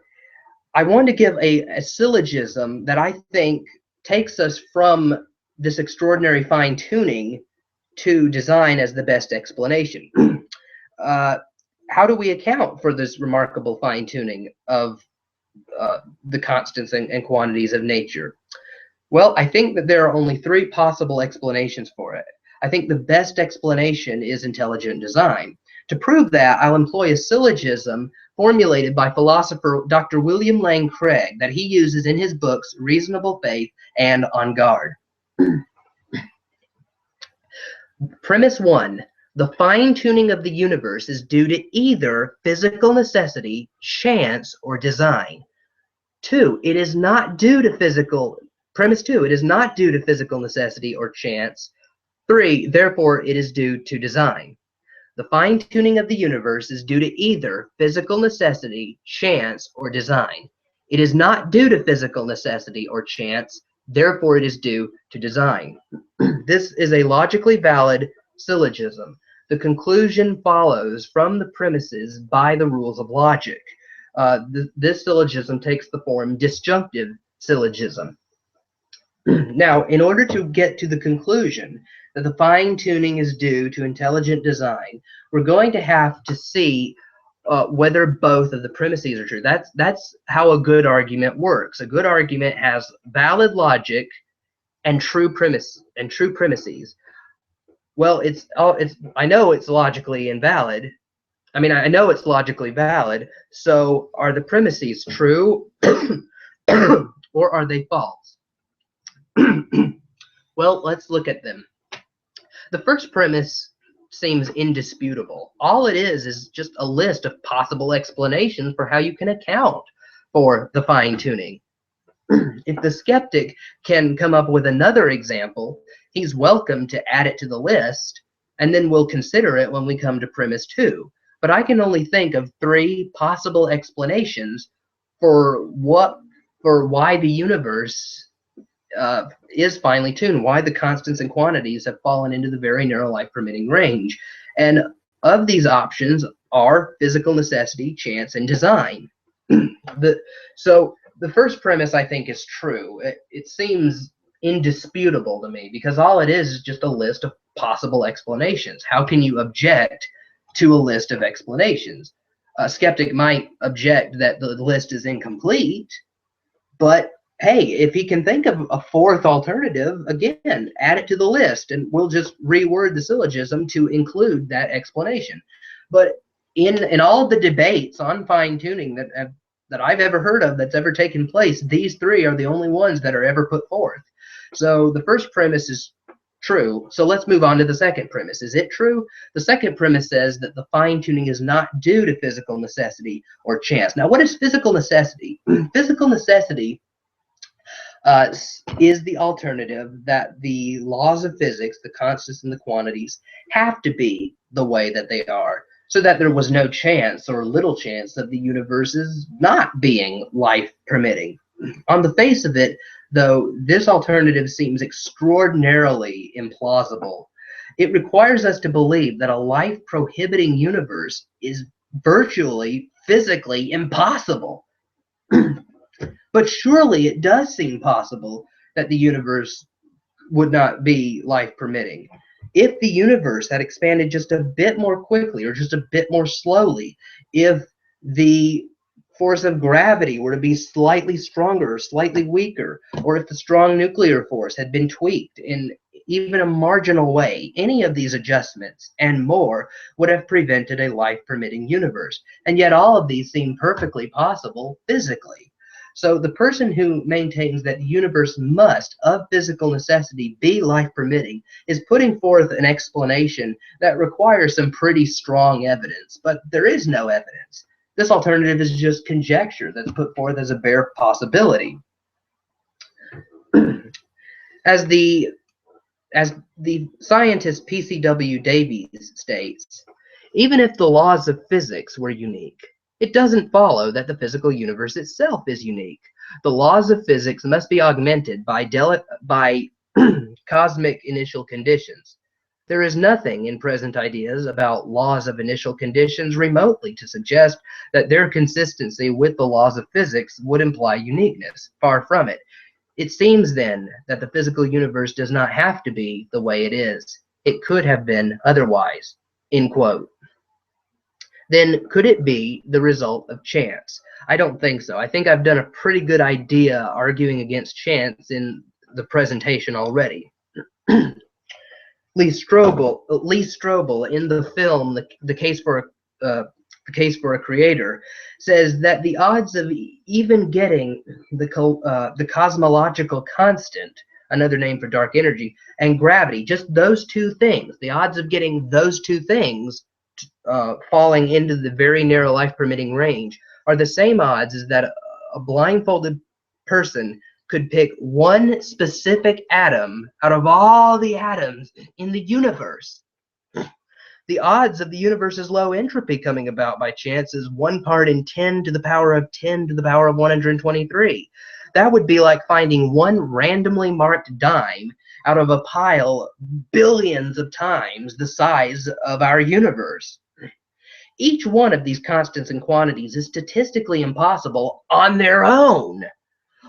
I want to give a syllogism that I think takes us from this extraordinary fine-tuning to design as the best explanation. How do we account for this remarkable fine-tuning of the constants and quantities of nature? Well, I think that there are only 3 possible explanations for it. I think the best explanation is intelligent design. To prove that, I'll employ a syllogism formulated by philosopher Dr. William Lane Craig that he uses in his books Reasonable Faith and On Guard. Premise 1. The fine-tuning of the universe is due to either physical necessity, chance, or design. 2. It is not due to physical Premise 2, it is not due to physical necessity or chance. 3, therefore it is due to design. The fine-tuning of the universe is due to either physical necessity, chance, or design. It is not due to physical necessity or chance, therefore it is due to design. This is a logically valid syllogism. The conclusion follows from the premises by the rules of logic. This syllogism takes the form disjunctive syllogism. Now, in order to get to the conclusion that the fine-tuning is due to intelligent design, we're going to have to see whether both of the premises are true. That's how a good argument works. A good argument has valid logic and true premises. Well, I know it's logically invalid. I mean, I know it's logically valid. So, are the premises true or are they false? Well, let's look at them. The first premise seems indisputable. All it is just a list of possible explanations for how you can account for the fine-tuning. If the skeptic can come up with another example, he's welcome to add it to the list, and then we'll consider it when we come to premise 2. But I can only think of 3 possible explanations for why the universe is finely tuned, why the constants and quantities have fallen into the very narrow life-permitting range. And of these options are physical necessity, chance, and design. So the first premise, I think, is true. It seems indisputable to me because all it is just a list of possible explanations. How can you object to a list of explanations? A skeptic might object that the list is incomplete, but hey, if he can think of a 4th alternative, again, add it to the list, and we'll just reword the syllogism to include that explanation. But in all the debates on fine-tuning that I've ever heard of that's ever taken place, these 3 are the only ones that are ever put forth. So the first premise True. So let's move on to the second premise. Is it true? The second premise says that the fine-tuning is not due to physical necessity or chance. Now, what is physical necessity? Physical necessity is the alternative that the laws of physics, the constants and the quantities, have to be the way that they are, so that there was no chance or little chance of the universe's not being life permitting. On the face of it, though, this alternative seems extraordinarily implausible. It requires us to believe that a life prohibiting universe is virtually physically impossible. But surely it does seem possible that the universe would not be life permitting. If the universe had expanded just a bit more quickly or just a bit more slowly, if the force of gravity were to be slightly stronger or slightly weaker, or if the strong nuclear force had been tweaked in even a marginal way, any of these adjustments and more would have prevented a life-permitting universe. And yet all of these seem perfectly possible physically. So the person who maintains that the universe must, of physical necessity, be life-permitting is putting forth an explanation that requires some pretty strong evidence, but there is no evidence. This alternative is just conjecture that's put forth as a bare possibility. As the scientist P.C.W. Davies states, even if the laws of physics were unique, it doesn't follow that the physical universe itself is unique. The laws of physics must be augmented by cosmic initial conditions. There is nothing in present ideas about laws of initial conditions remotely to suggest that their consistency with the laws of physics would imply uniqueness. Far from it. It seems then that the physical universe does not have to be the way it is. It could have been otherwise. End quote. Then could it be the result of chance? I don't think so. I think I've done a pretty good idea arguing against chance in the presentation already. Lee Strobel in the film The Case for a Creator says that the odds of even getting the cosmological constant, another name for dark energy, and gravity, just those two things, the odds of getting those two things falling into the very narrow life-permitting range are the same odds as that a blindfolded person could pick one specific atom out of all the atoms in the universe. The odds of the universe's low entropy coming about by chance is 1 part in 10 to the power of 10 to the power of 123. That would be like finding one randomly marked dime out of a pile billions of times the size of our universe. Each one of these constants and quantities is statistically impossible on their own.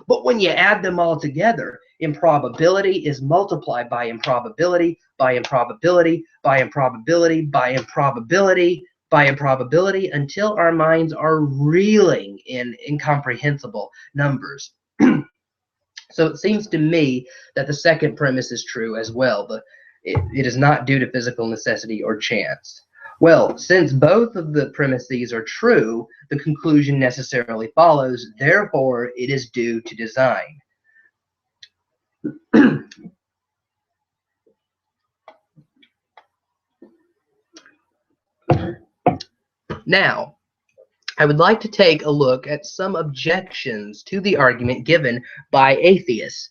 But when you add them all together, improbability is multiplied by improbability, by improbability, by improbability, by improbability, by improbability, until our minds are reeling in incomprehensible numbers. So it seems to me that the second premise is true as well. It is not due to physical necessity or chance. Well, since both of the premises are true, the conclusion necessarily follows, therefore it is due to design. Now, I would like to take a look at some objections to the argument given by atheists.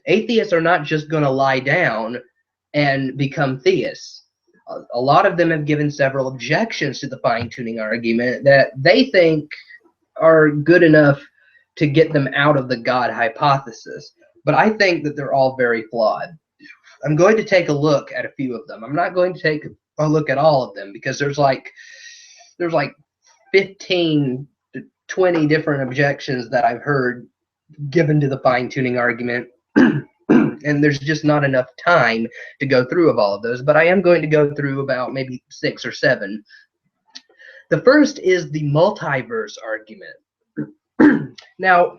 Atheists are not just going to lie down and become theists. A lot of them have given several objections to the fine-tuning argument that they think are good enough to get them out of the God hypothesis. But I think that they're all very flawed. I'm going to take a look at a few of them. I'm not going to take a look at all of them because there's like 15 to 20 different objections that I've heard given to the fine-tuning argument. And there's just not enough time to go through of all of those, but I am going to go through about maybe 6 or 7. The first is the multiverse argument. Now,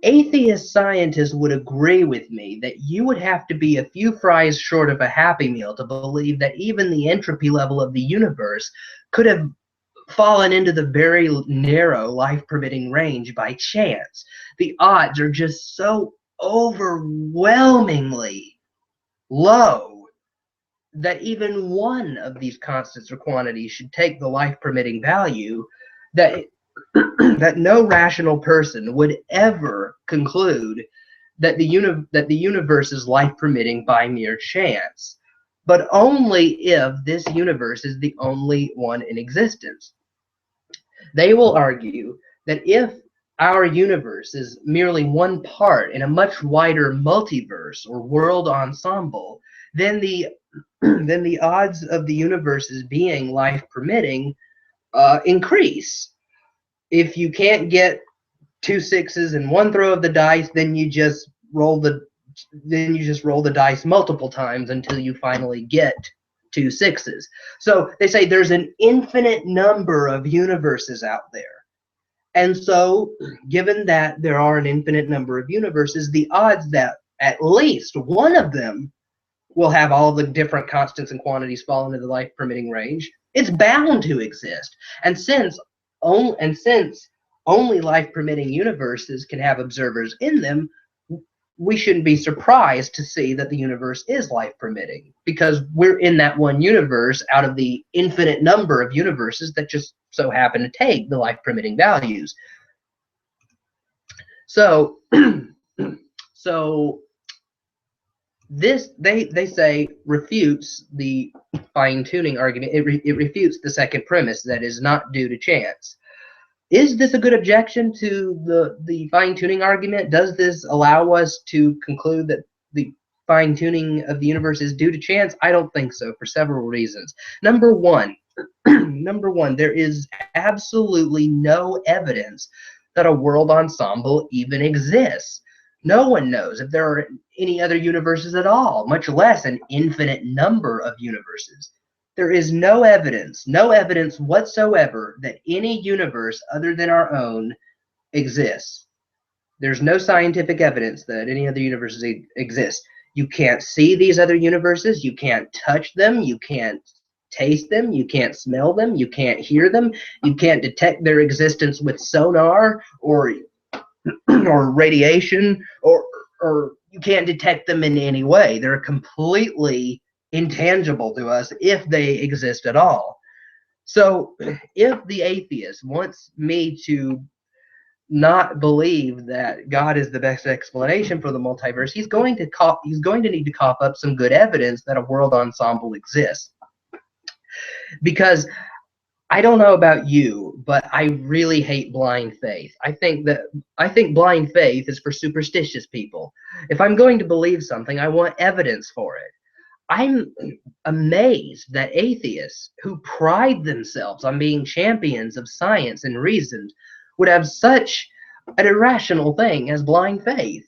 atheist scientists would agree with me that you would have to be a few fries short of a Happy Meal to believe that even the entropy level of the universe could have fallen into the very narrow life-permitting range by chance. The odds are just so overwhelmingly low that even one of these constants or quantities should take the life-permitting value, that that no rational person would ever conclude that the universe is life-permitting by mere chance, but only if this universe is the only one in existence. They will argue that if our universe is merely one part in a much wider multiverse or world ensemble, then the odds of the universe's being life-permitting increase. If you can't get 2 6s in one throw of the dice, then you just roll the dice multiple times until you finally get 2 6s. So they say there's an infinite number of universes out there. And so, given that there are an infinite number of universes, the odds that at least one of them will have all the different constants and quantities fall into the life-permitting range, it's bound to exist. And since only life-permitting universes can have observers in them, we shouldn't be surprised to see that the universe is life-permitting, because we're in that one universe out of the infinite number of universes that just so happen to take the life-permitting values. So, this, they say, refutes the fine-tuning argument. It refutes the second premise, that is not due to chance. Is this a good objection to the fine-tuning argument? Does this allow us to conclude that the fine-tuning of the universe is due to chance? I don't think so, for several reasons. Number one, there is absolutely no evidence that a world ensemble even exists. No one knows if there are any other universes at all, much less an infinite number of universes. There is no evidence whatsoever that any universe other than our own exists. There's no scientific evidence that any other universes exist. You can't see these other universes. You can't touch them. You can't taste them. You can't smell them. You can't hear them. You can't detect their existence with sonar or radiation, or you can't detect them in any way. They're completely intangible to us if they exist at all. So if the atheist wants me to not believe that God is the best explanation for the multiverse, he's going to need to cough up some good evidence that a world ensemble exists. Because I don't know about you, but I really hate blind faith. I think blind faith is for superstitious people. If I'm going to believe something, I want evidence for it. I'm amazed that atheists who pride themselves on being champions of science and reason would have such an irrational thing as blind faith.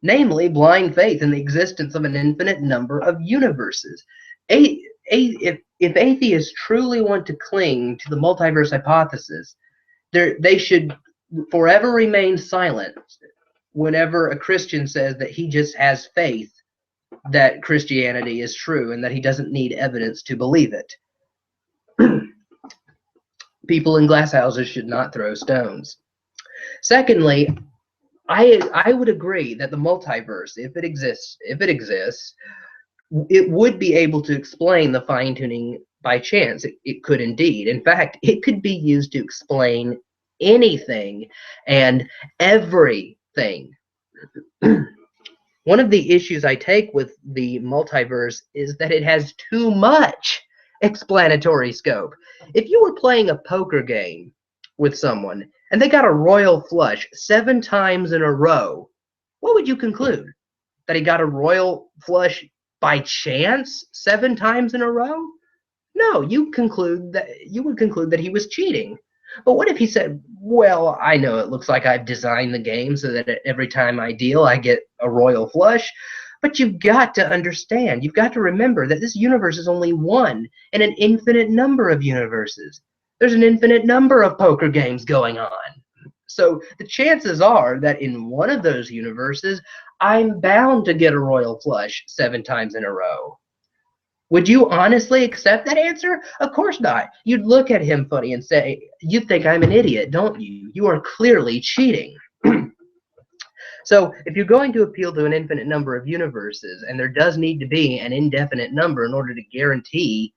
Namely, blind faith in the existence of an infinite number of universes. If atheists truly want to cling to the multiverse hypothesis, they should forever remain silent whenever a Christian says that he just has faith that Christianity is true and that he doesn't need evidence to believe it. People in glass houses should not throw stones. Secondly, I would agree that the multiverse, if it exists, it would be able to explain the fine-tuning by chance. It could indeed. In fact, it could be used to explain anything and everything. One of the issues I take with the multiverse is that it has too much explanatory scope. If you were playing a poker game with someone and they got a royal flush 7 times in a row, what would you conclude? That he got a royal flush by chance 7 times in a row? No, you would conclude that he was cheating. But what if he said, well, I know it looks like I've designed the game so that every time I deal, I get a royal flush. But you've got to understand, you've got to remember that this universe is only one in an infinite number of universes. There's an infinite number of poker games going on. So the chances are that in one of those universes, I'm bound to get a royal flush 7 times in a row. Would you honestly accept that answer? Of course not. You'd look at him funny and say, you think I'm an idiot, don't you? You are clearly cheating. So if you're going to appeal to an infinite number of universes, and there does need to be an indefinite number in order to guarantee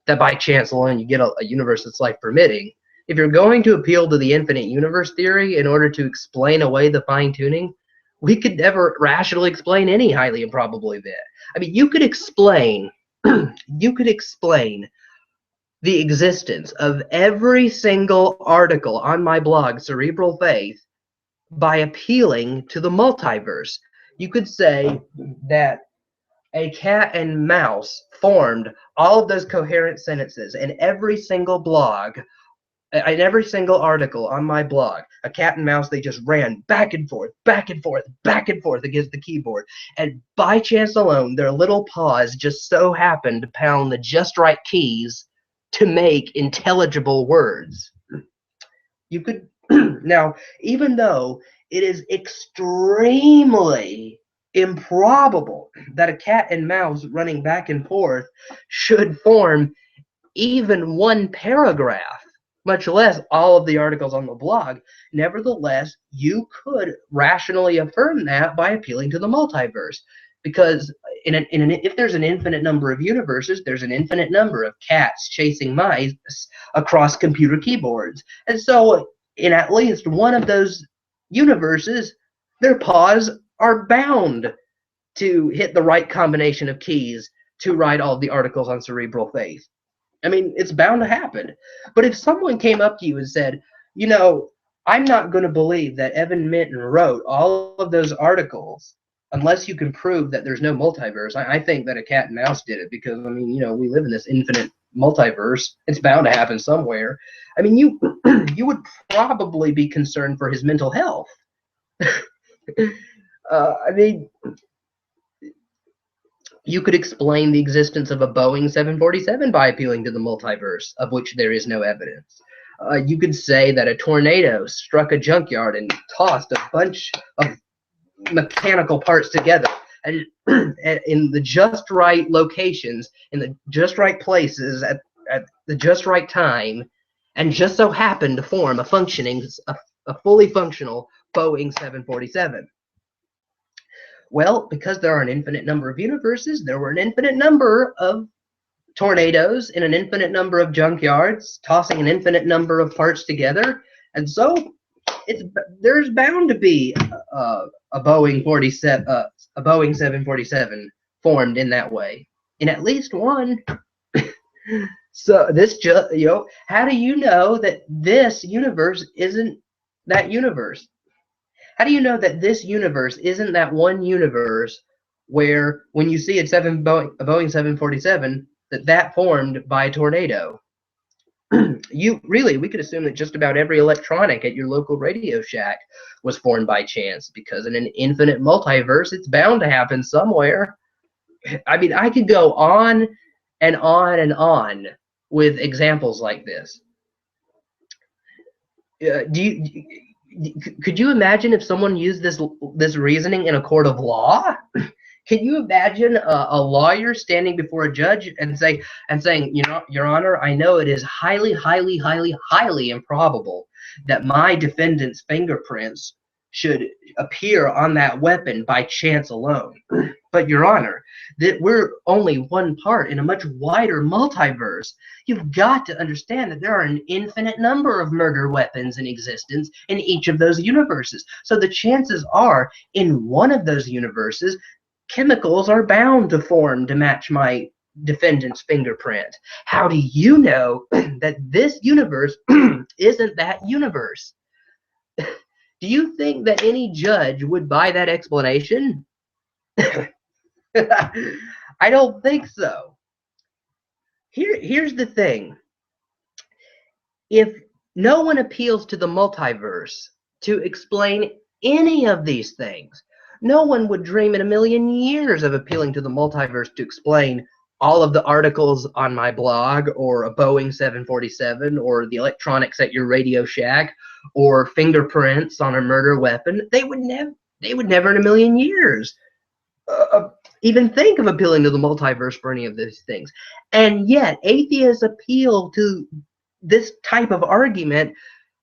that by chance alone you get a universe that's life permitting, if you're going to appeal to the infinite universe theory in order to explain away the fine-tuning, we could never rationally explain any highly improbable event. I mean, you could explain the existence of every single article on my blog, Cerebral Faith, by appealing to the multiverse. You could say that a cat and mouse formed all of those coherent sentences in every single blog, in every single article on my blog. A cat and mouse, they just ran back and forth, back and forth, back and forth against the keyboard. And by chance alone, their little paws just so happened to pound the just right keys to make intelligible words. You could, now, even though it is extremely improbable that a cat and mouse running back and forth should form even one paragraph, much less all of the articles on the blog, nevertheless, you could rationally affirm that by appealing to the multiverse. Because if there's an infinite number of universes, there's an infinite number of cats chasing mice across computer keyboards. And so in at least one of those universes, their paws are bound to hit the right combination of keys to write all of the articles on Cerebral Faith. I mean, it's bound to happen. But if someone came up to you and said, you know, I'm not going to believe that Evan Minton wrote all of those articles unless you can prove that there's no multiverse. I think that a cat and mouse did it because, I mean, you know, we live in this infinite multiverse. It's bound to happen somewhere. I mean, you would probably be concerned for his mental health. I mean, you could explain the existence of a Boeing 747 by appealing to the multiverse, of which there is no evidence. You could say that a tornado struck a junkyard and tossed a bunch of mechanical parts together and in the just right locations, in the just right places, at the just right time, and just so happened to form a fully functional Boeing 747. Well, because there are an infinite number of universes, there were an infinite number of tornadoes in an infinite number of junkyards, tossing an infinite number of parts together, and so there's bound to be a Boeing 747 formed in that way, in at least one. So this just, you know, how do you know that this universe isn't that universe? How do you know that this universe isn't that one universe where when you see a Boeing 747 that formed by a tornado? We could assume that just about every electronic at your local Radio Shack was formed by chance, because in an infinite multiverse, it's bound to happen somewhere. I mean, I could go on and on and on with examples like this. Could you imagine if someone used this reasoning in a court of law? Can you imagine a lawyer standing before a judge and saying, you know, Your Honor, I know it is highly, highly, highly, highly improbable that my defendant's fingerprints should appear on that weapon by chance alone. But Your Honor, that we're only one part in a much wider multiverse. You've got to understand that there are an infinite number of murder weapons in existence in each of those universes. So the chances are, in one of those universes, chemicals are bound to form to match my defendant's fingerprint. How do you know that this universe isn't that universe? Do you think that any judge would buy that explanation? I don't think so. Here's the thing. If no one appeals to the multiverse to explain any of these things, no one would dream in a million years of appealing to the multiverse to explain all of the articles on my blog, or a Boeing 747, or the electronics at your Radio Shack, or fingerprints on a murder weapon. They would never in a million years even think of appealing to the multiverse for any of these things. And yet, atheists appeal to this type of argument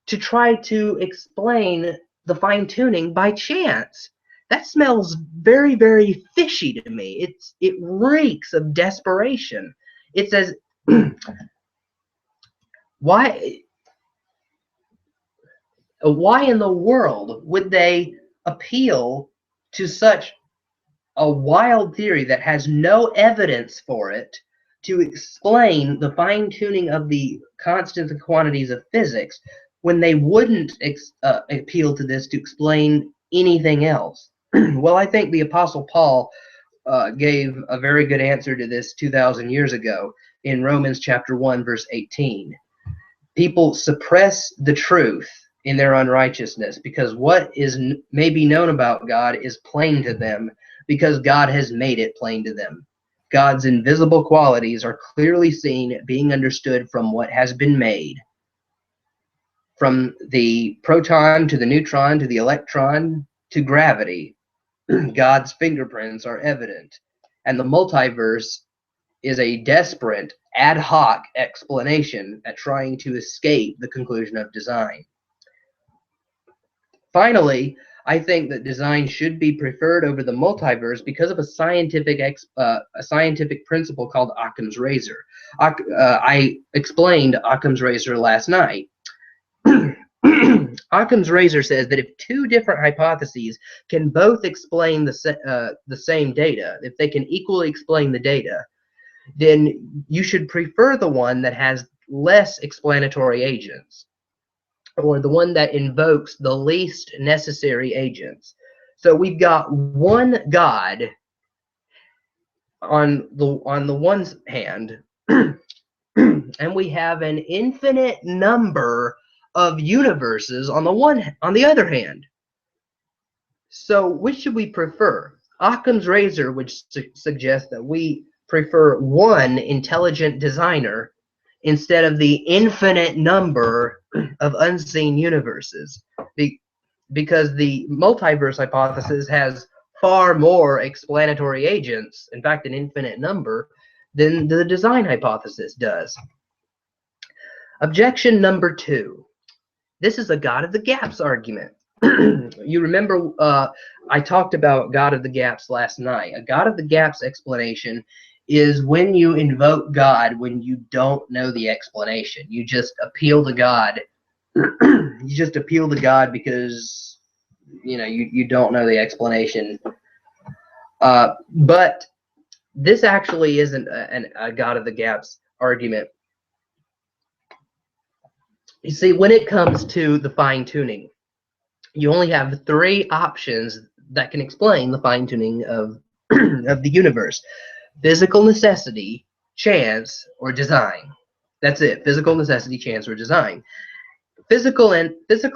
to try to explain the fine-tuning by chance. that smells very, very fishy to me. It reeks of desperation. It says, why in the world would they appeal to such a wild theory that has no evidence for it to explain the fine-tuning of the constants and quantities of physics when they wouldn't appeal to this to explain anything else? Well, I think the Apostle Paul gave a very good answer to this 2,000 years ago in Romans chapter 1, verse 18. People suppress the truth in their unrighteousness because what is may be known about God is plain to them because God has made it plain to them. God's invisible qualities are clearly seen, being understood from what has been made. From the proton to the neutron to the electron to gravity, God's fingerprints are evident. And the multiverse is a desperate, ad hoc explanation at trying to escape the conclusion of design. Finally, I think that design should be preferred over the multiverse because of a scientific principle called Occam's razor. I explained Occam's razor last night. Occam's razor says that if two different hypotheses can both explain the same data, if they can equally explain the data, then you should prefer the one that has less explanatory agents, or the one that invokes the least necessary agents. So we've got one God on the one hand, and we have an infinite number of universes on the other hand. So which should we prefer? Occam's razor would suggest that we prefer one intelligent designer instead of the infinite number of unseen universes, because the multiverse hypothesis has far more explanatory agents, in fact an infinite number, than the design hypothesis does. Objection number 2. This is a God of the gaps argument. You remember I talked about God of the gaps last night. A God of the gaps explanation is when you invoke God when you don't know the explanation. You just appeal to God. You just appeal to God because you don't know the explanation. But this actually isn't a God of the gaps argument. You see, when it comes to the fine-tuning, you only have 3 options that can explain the fine-tuning of the universe: physical necessity, chance, or design. That's it. Physical necessity, chance, or design. Physical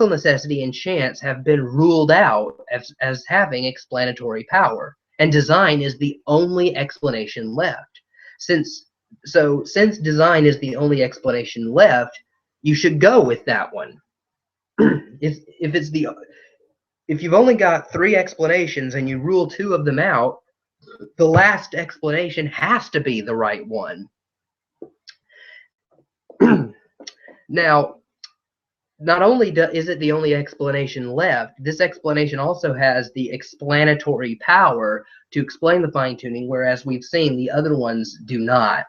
necessity and chance have been ruled out as having explanatory power, and design is the only explanation left. Since design is the only explanation left, you should go with that one. If you've only got 3 explanations and you rule 2 of them out, the last explanation has to be the right one. Now, not only is it the only explanation left, this explanation also has the explanatory power to explain the fine-tuning, whereas we've seen the other ones do not.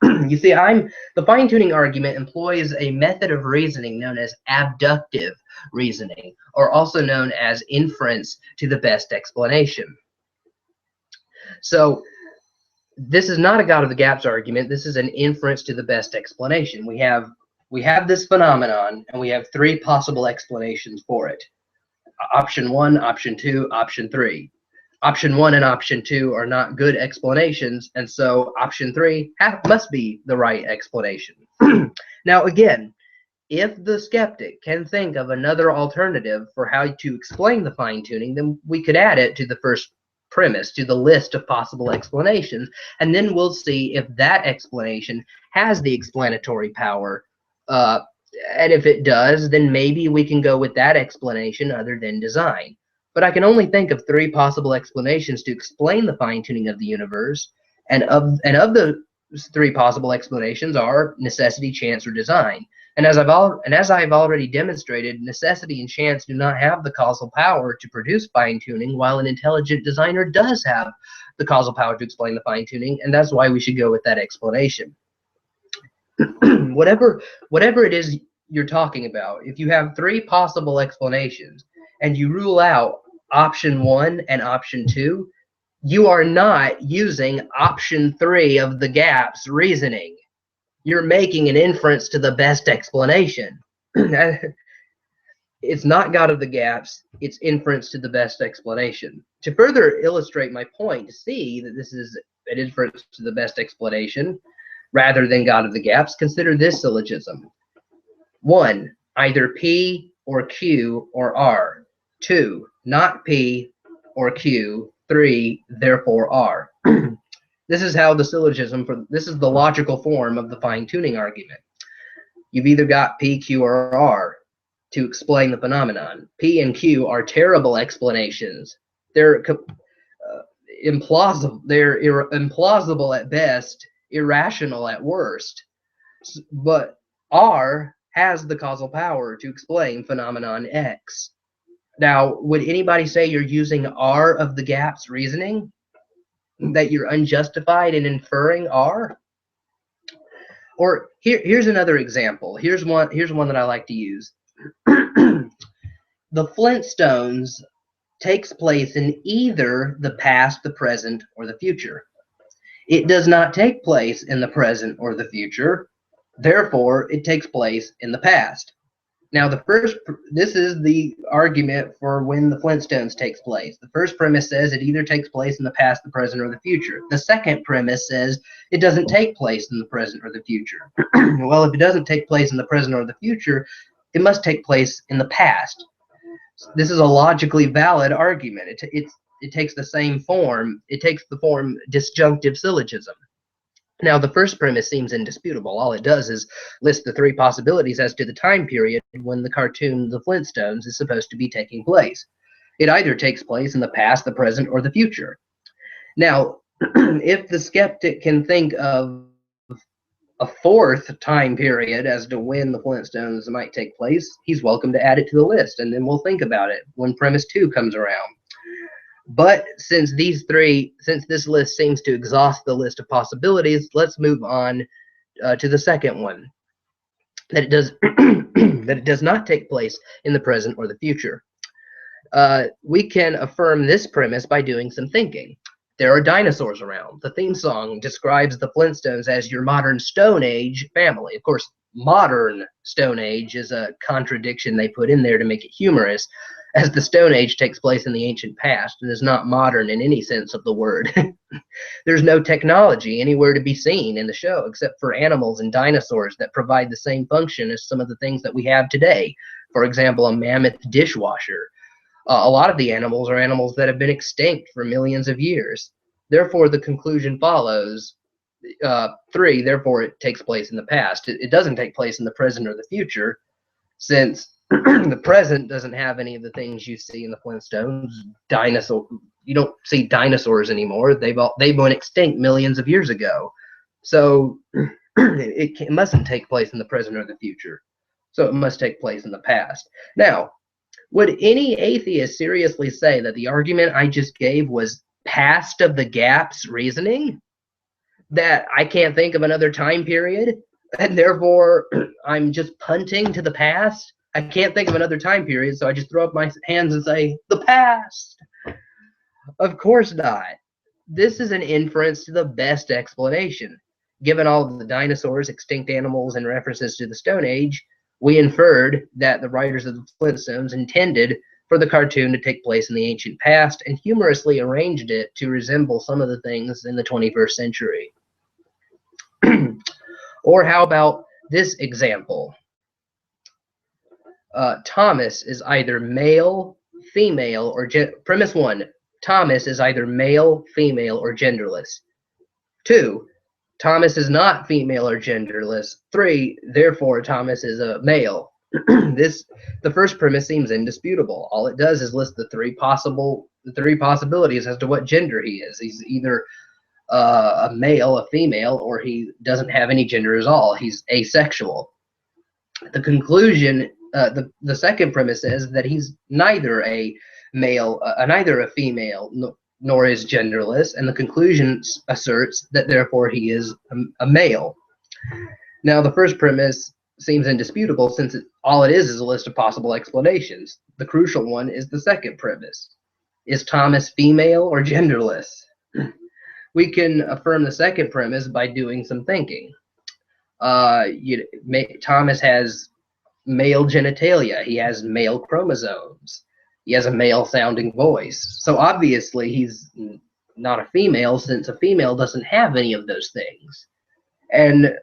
You see, the fine-tuning argument employs a method of reasoning known as abductive reasoning, or also known as inference to the best explanation. So this is not a God of the gaps argument. This is an inference to the best explanation. We have this phenomenon, and we have 3 possible explanations for it. Option 1, option 2, option 3. Option 1 and option 2 are not good explanations, and so option 3 must be the right explanation. Now again, if the skeptic can think of another alternative for how to explain the fine-tuning, then we could add it to the first premise, to the list of possible explanations, and then we'll see if that explanation has the explanatory power. And if it does, then maybe we can go with that explanation other than design. But I can only think of 3 possible explanations to explain the fine-tuning of the universe, and of the 3 possible explanations are necessity, chance, or design. And as I've already demonstrated, necessity and chance do not have the causal power to produce fine-tuning, while an intelligent designer does have the causal power to explain the fine-tuning, and that's why we should go with that explanation. whatever it is you're talking about, if you have three possible explanations and you rule out option 1 and option 2, you are not using option 3 of the gaps reasoning. You're making an inference to the best explanation. It's not God of the gaps, it's inference to the best explanation. To further illustrate my point, to see that this is an inference to the best explanation rather than God of the gaps, consider this syllogism. 1, either P or Q or R. 2, not P or Q. 3, therefore R. This is how the syllogism this is the logical form of the fine-tuning argument. You've either got P, Q, or R to explain the phenomenon. P and Q are terrible explanations. They're implausible. They're implausible at best, irrational at worst. But R has the causal power to explain phenomenon X. Now, would anybody say you're using R of the gaps reasoning? That you're unjustified in inferring R? Or here's another example. Here's one that I like to use. The Flintstones takes place in either the past, the present, or the future. It does not take place in the present or the future. Therefore, it takes place in the past. Now, this is the argument for when the Flintstones takes place. The first premise says it either takes place in the past, the present, or the future. The second premise says it doesn't take place in the present or the future. Well, if it doesn't take place in the present or the future, it must take place in the past. This is a logically valid argument. It takes the same form. It takes the form disjunctive syllogism. Now, the first premise seems indisputable. All it does is list the three possibilities as to the time period when the cartoon The Flintstones is supposed to be taking place. It either takes place in the past, the present, or the future. Now, if the skeptic can think of a fourth time period as to when the Flintstones might take place, he's welcome to add it to the list, and then we'll think about it when premise 2 comes around. But since this list seems to exhaust the list of possibilities, let's move on to the second one. That it does not take place in the present or the future. We can affirm this premise by doing some thinking. There are dinosaurs around. The theme song describes the Flintstones as your modern Stone Age family. Of course, modern Stone Age is a contradiction they put in there to make it humorous, as the Stone Age takes place in the ancient past and is not modern in any sense of the word. There's no technology anywhere to be seen in the show except for animals and dinosaurs that provide the same function as some of the things that we have today. For example, a mammoth dishwasher. A lot of the animals are animals that have been extinct for millions of years. Therefore, the conclusion follows. 3, therefore, it takes place in the past. It doesn't take place in the present or the future, since the present doesn't have any of the things you see in the Flintstones. You don't see dinosaurs anymore. They've went extinct millions of years ago. So it mustn't take place in the present or the future. So it must take place in the past. Now, would any atheist seriously say that the argument I just gave was past of the gaps reasoning? That I can't think of another time period, and therefore I'm just punting to the past? I can't think of another time period, so I just throw up my hands and say, the past. Of course not. This is an inference to the best explanation. Given all of the dinosaurs, extinct animals, and references to the Stone Age, we inferred that the writers of the Flintstones intended for the cartoon to take place in the ancient past and humorously arranged it to resemble some of the things in the 21st century. Or how about this example? Thomas is either male, female, or premise 1. Thomas is either male, female, or genderless. 2. Thomas is not female or genderless. 3. Therefore, Thomas is a male. The first premise seems indisputable. All it does is list the three possibilities as to what gender he is. He's either a male, a female, or he doesn't have any gender at all. He's asexual. The conclusion, the second premise is that he's neither a male, neither a female, nor is genderless, and the conclusion asserts that therefore he is a male. Now, the first premise seems indisputable since all it is a list of possible explanations. The crucial one is the second premise. Is Thomas female or genderless? We can affirm the second premise by doing some thinking. Thomas has male genitalia. He has male chromosomes. He has a male-sounding voice. So obviously he's not a female, since a female doesn't have any of those things. And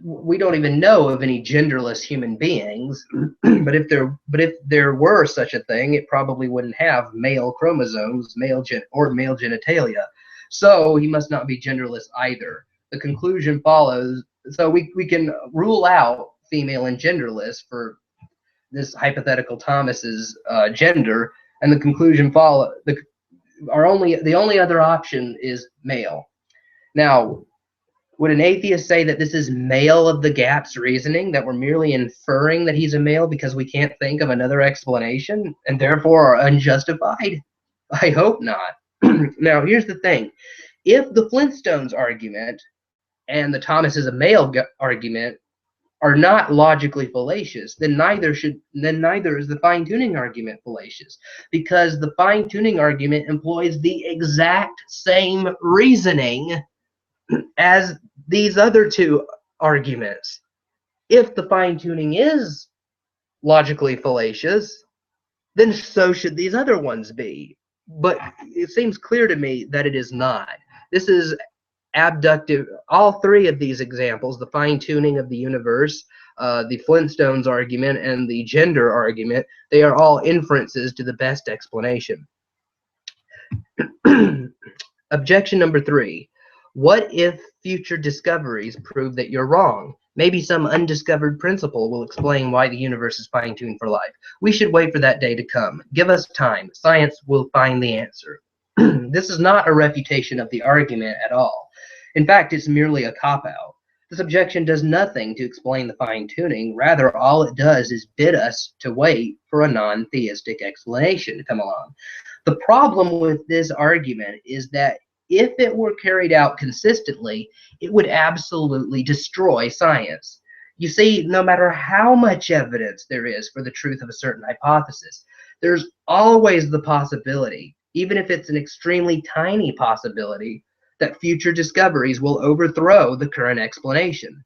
we don't even know of any genderless human beings. but if there were such a thing, it probably wouldn't have male chromosomes, male genitalia. So he must not be genderless either. The conclusion follows. So we can rule out female and genderless for this hypothetical Thomas's gender, and the conclusion follows. The only other option is male. Now, would an atheist say that this is male of the gaps reasoning, that we're merely inferring that he's a male because we can't think of another explanation and therefore are unjustified? I hope not. Now, here's the thing. If the Flintstones argument and the Thomas is a male argument are not logically fallacious, then neither is the fine-tuning argument fallacious, because the fine-tuning argument employs the exact same reasoning as these other two arguments. If the fine-tuning is logically fallacious, then so should these other ones be. But it seems clear to me that it is not. This is abductive. All three of these examples, the fine-tuning of the universe, the Flintstones argument, and the gender argument, they are all inferences to the best explanation. Objection number 3. What if future discoveries prove that you're wrong? Maybe some undiscovered principle will explain why the universe is fine-tuned for life. We should wait for that day to come. Give us time. Science will find the answer. This is not a refutation of the argument at all. In fact, it's merely a cop-out. This objection does nothing to explain the fine-tuning. Rather, all it does is bid us to wait for a non-theistic explanation to come along. The problem with this argument is that if it were carried out consistently, it would absolutely destroy science. You see, no matter how much evidence there is for the truth of a certain hypothesis, there's always the possibility, even if it's an extremely tiny possibility, that future discoveries will overthrow the current explanation.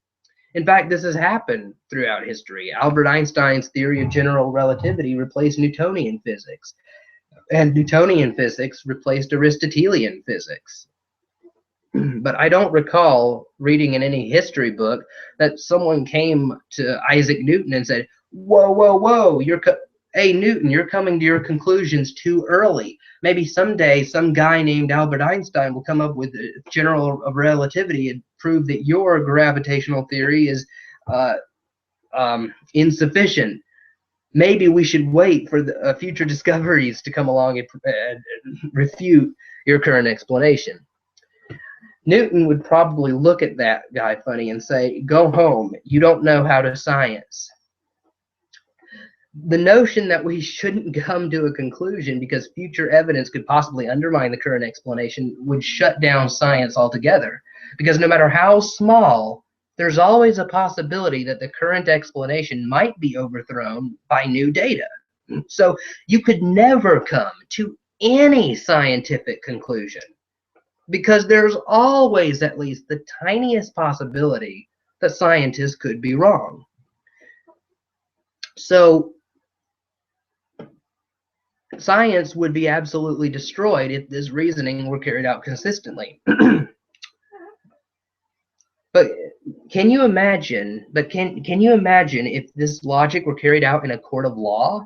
In fact, this has happened throughout history. Albert Einstein's theory of general relativity replaced Newtonian physics, and Newtonian physics replaced Aristotelian physics. But I don't recall reading in any history book that someone came to Isaac Newton and said, whoa, whoa, whoa, hey, Newton, you're coming to your conclusions too early. Maybe someday some guy named Albert Einstein will come up with a general relativity and prove that your gravitational theory is insufficient. Maybe we should wait for the future discoveries to come along and refute your current explanation. Newton would probably look at that guy funny and say, go home, you don't know how to science. The notion that we shouldn't come to a conclusion because future evidence could possibly undermine the current explanation would shut down science altogether. Because no matter how small, there's always a possibility that the current explanation might be overthrown by new data. So you could never come to any scientific conclusion, because there's always at least the tiniest possibility that scientists could be wrong. So science would be absolutely destroyed if this reasoning were carried out consistently. But can you imagine if this logic were carried out in a court of law?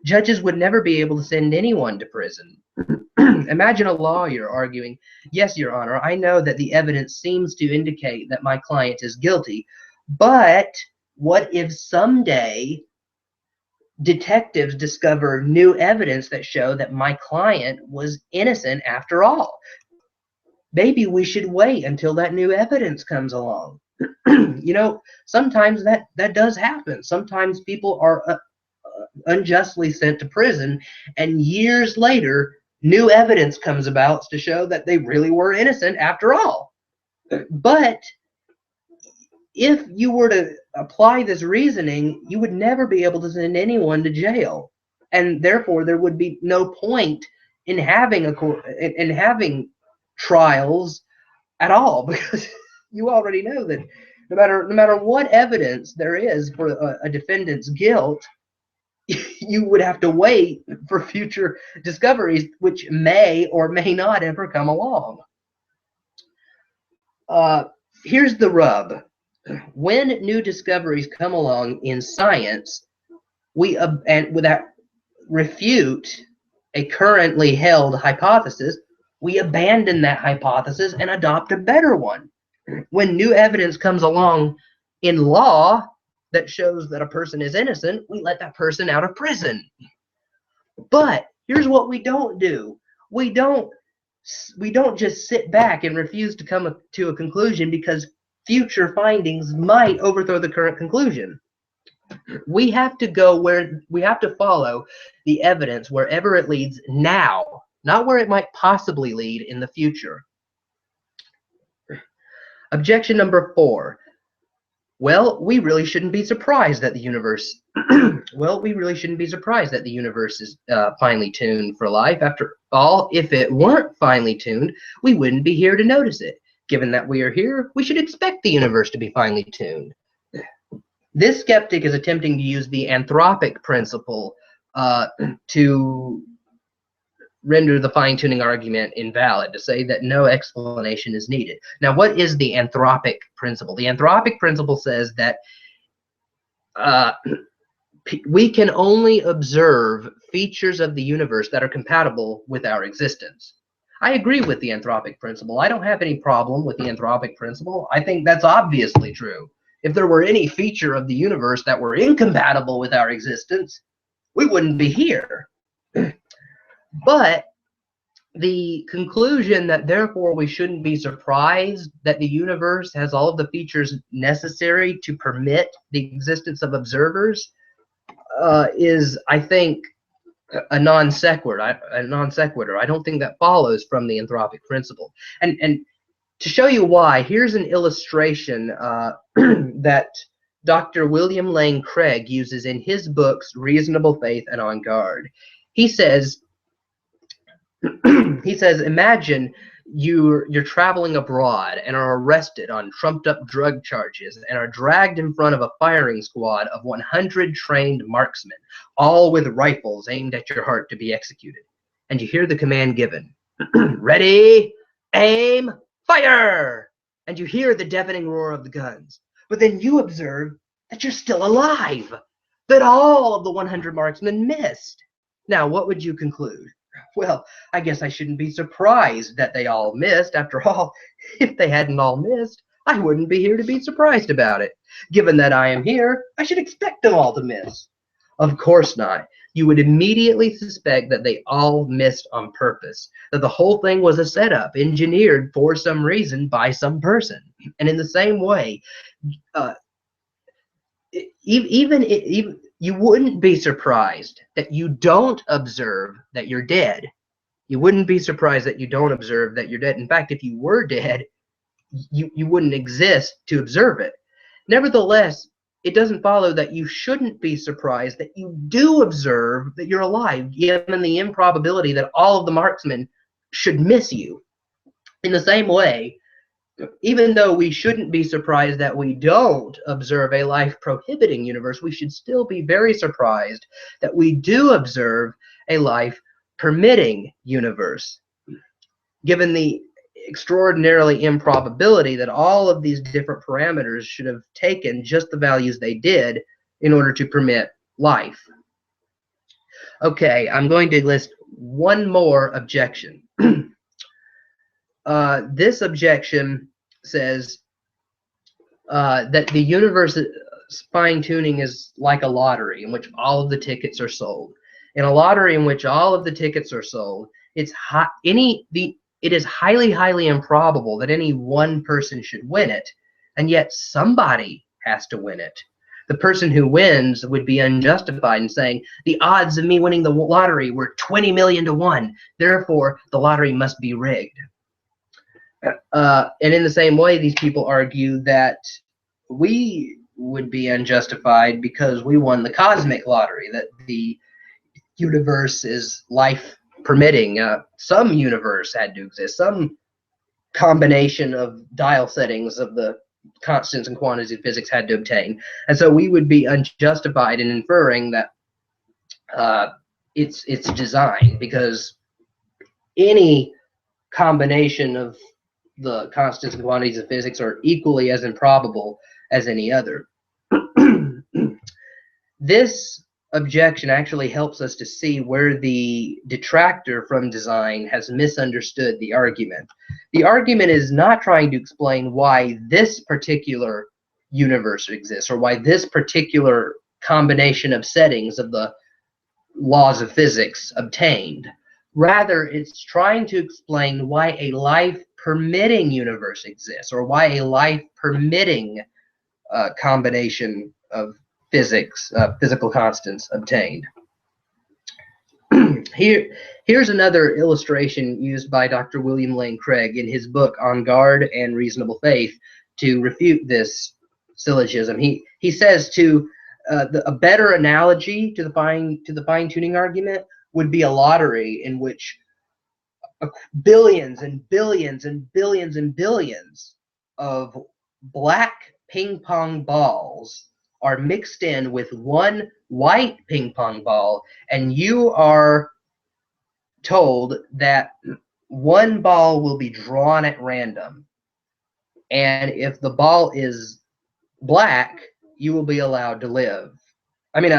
Judges would never be able to send anyone to prison. Imagine a lawyer arguing, yes, Your Honor, I know that the evidence seems to indicate that my client is guilty, but what if someday detectives discover new evidence that show that my client was innocent after all? Maybe we should wait until that new evidence comes along. You know, sometimes that does happen. Sometimes people are unjustly sent to prison, and years later, new evidence comes about to show that they really were innocent after all. But if you were to apply this reasoning, you would never be able to send anyone to jail, and therefore there would be no point in having trials at all, because you already know that no matter what evidence there is for a defendant's guilt, you would have to wait for future discoveries, which may or may not ever come along. Here's the rub. When new discoveries come along in science, and without refute a currently held hypothesis, we abandon that hypothesis and adopt a better one. When new evidence comes along in law that shows that a person is innocent, we let that person out of prison. But here's what we don't do. We don't just sit back and refuse to come to a conclusion because future findings might overthrow the current conclusion. We have to follow the evidence wherever it leads now, not where it might possibly lead in the future. Objection number 4. Well, we really shouldn't be surprised that the universe is finely tuned for life. After all, if it weren't finely tuned, we wouldn't be here to notice it. Given that we are here, we should expect the universe to be finely tuned. This skeptic is attempting to use the anthropic principle to render the fine-tuning argument invalid, to say that no explanation is needed. Now, what is the anthropic principle? The anthropic principle says that we can only observe features of the universe that are compatible with our existence. I agree with the anthropic principle. I don't have any problem with the anthropic principle. I think that's obviously true. If there were any feature of the universe that were incompatible with our existence, we wouldn't be here. But the conclusion that therefore we shouldn't be surprised that the universe has all of the features necessary to permit the existence of observers is, I think, a non sequitur. I don't think that follows from the anthropic principle. And to show you why, here's an illustration that Dr. William Lane Craig uses in his books Reasonable Faith and On Guard. He says, imagine you're traveling abroad and are arrested on trumped up drug charges and are dragged in front of a firing squad of 100 trained marksmen, all with rifles aimed at your heart to be executed. And you hear the command given, ready, aim, fire! And you hear the deafening roar of the guns. But then you observe that you're still alive, that all of the 100 marksmen missed. Now, what would you conclude? Well, I guess I shouldn't be surprised that they all missed. After all, if they hadn't all missed, I wouldn't be here to be surprised about it. Given that I am here, I should expect them all to miss. Of course not. You would immediately suspect that they all missed on purpose, that the whole thing was a setup, engineered for some reason by some person. And in the same way, even you wouldn't be surprised that you don't observe that you're dead. You wouldn't be surprised that you don't observe that you're dead. In fact, if you were dead, you wouldn't exist to observe it. Nevertheless, it doesn't follow that you shouldn't be surprised that you do observe that you're alive, given the improbability that all of the marksmen should miss you. In the same way, even though we shouldn't be surprised that we don't observe a life-prohibiting universe, we should still be very surprised that we do observe a life-permitting universe, given the extraordinarily improbability that all of these different parameters should have taken just the values they did in order to permit life. Okay, I'm going to list one more objection. This objection says that the universe's fine-tuning is like a lottery in which all of the tickets are sold. In a lottery in which all of the tickets are sold, it is highly, highly improbable that any one person should win it, and yet somebody has to win it. The person who wins would be unjustified in saying, the odds of me winning the lottery were 20 million to 1, therefore the lottery must be rigged. And in the same way, these people argue that we would be unjustified because we won the cosmic lottery, that the universe is life permitting. Some universe had to exist, some combination of dial settings of the constants and quantities of physics had to obtain. And so we would be unjustified in inferring that it's design, because any combination of the constants and quantities of physics are equally as improbable as any other. This objection actually helps us to see where the detractor from design has misunderstood the argument. The argument is not trying to explain why this particular universe exists or why this particular combination of settings of the laws of physics obtained. Rather, it's trying to explain why a life-permitting universe exists, or why a life-permitting combination of physical constants obtained. Here's another illustration used by Dr. William Lane Craig in his book On Guard and Reasonable Faith to refute this syllogism. He says a better analogy to the fine-tuning argument would be a lottery in which billions and billions and billions and billions of black ping pong balls are mixed in with one white ping pong ball, and you are told that one ball will be drawn at random, and if the ball is black, you will be allowed to live. I mean,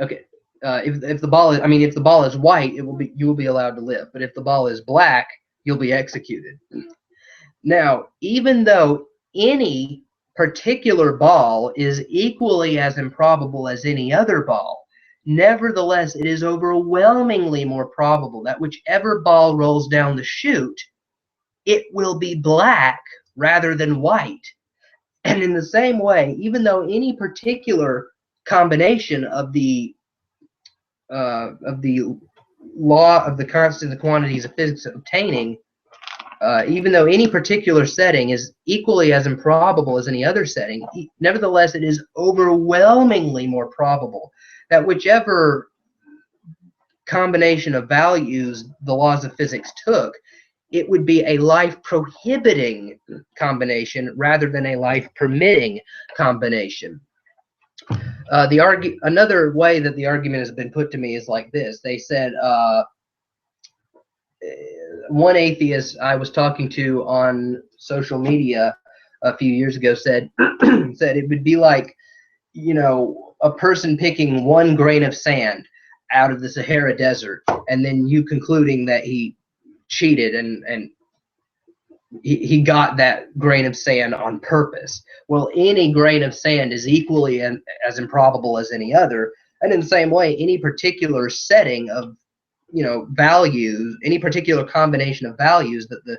okay. If the ball is white, you will be allowed to live. But if the ball is black, you'll be executed. Now, even though any particular ball is equally as improbable as any other ball, nevertheless, it is overwhelmingly more probable that whichever ball rolls down the chute, it will be black rather than white. And in the same way, even though any particular combination of the law of the constant quantities of physics obtaining, even though any particular setting is equally as improbable as any other setting, nevertheless, it is overwhelmingly more probable that whichever combination of values the laws of physics took, it would be a life-prohibiting combination rather than a life-permitting combination. Another way that the argument has been put to me is like this. They said, one atheist I was talking to on social media a few years ago said it would be like, a person picking one grain of sand out of the Sahara Desert, and then you concluding that he cheated and he got that grain of sand on purpose. Well, any grain of sand is equally as improbable as any other, and in the same way, any particular setting of values, any particular combination of values that the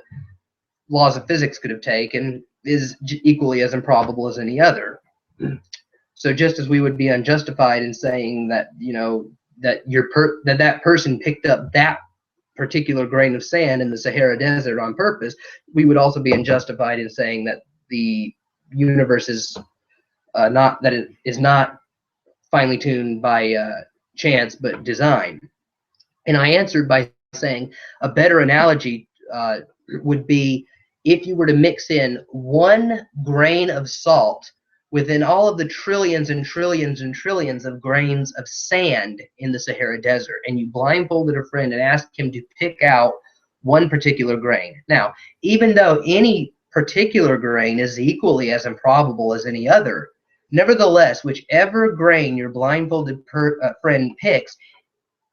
laws of physics could have taken is equally as improbable as any other. So just as we would be unjustified in saying that that person picked up that particular grain of sand in the Sahara Desert on purpose, we would also be unjustified in saying that the universe is not finely tuned by chance but design. And I answered by saying a better analogy would be if you were to mix in one grain of salt within all of the trillions and trillions and trillions of grains of sand in the Sahara Desert, and you blindfolded a friend and asked him to pick out one particular grain. Now, even though any particular grain is equally as improbable as any other, nevertheless, whichever grain your blindfolded friend picks,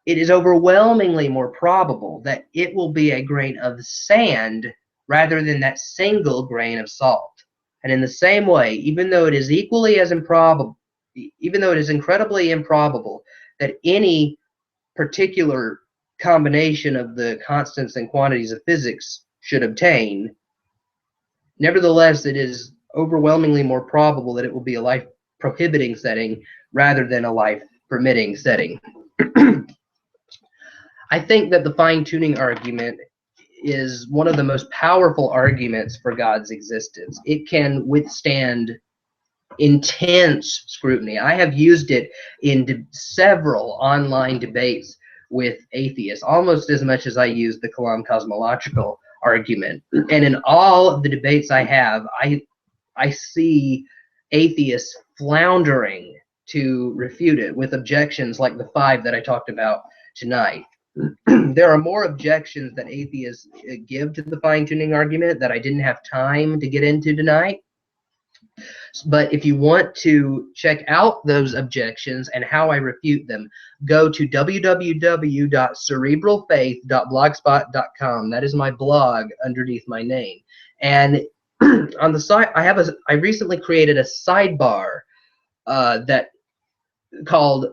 it is overwhelmingly more probable that it will be a grain of sand rather than that single grain of salt. And in the same way, even though it is incredibly improbable that any particular combination of the constants and quantities of physics should obtain, nevertheless, it is overwhelmingly more probable that it will be a life prohibiting setting rather than a life permitting setting. I think that the fine-tuning argument is one of the most powerful arguments for God's existence. It can withstand intense scrutiny. I have used it in several online debates with atheists, almost as much as I use the Kalam Cosmological Argument. And in all of the debates I have, I see atheists floundering to refute it with objections like the 5 that I talked about tonight. There are more objections that atheists give to the fine-tuning argument that I didn't have time to get into tonight. But if you want to check out those objections and how I refute them, go to www.cerebralfaith.blogspot.com. That is my blog underneath my name. And on the side, I recently created a sidebar that called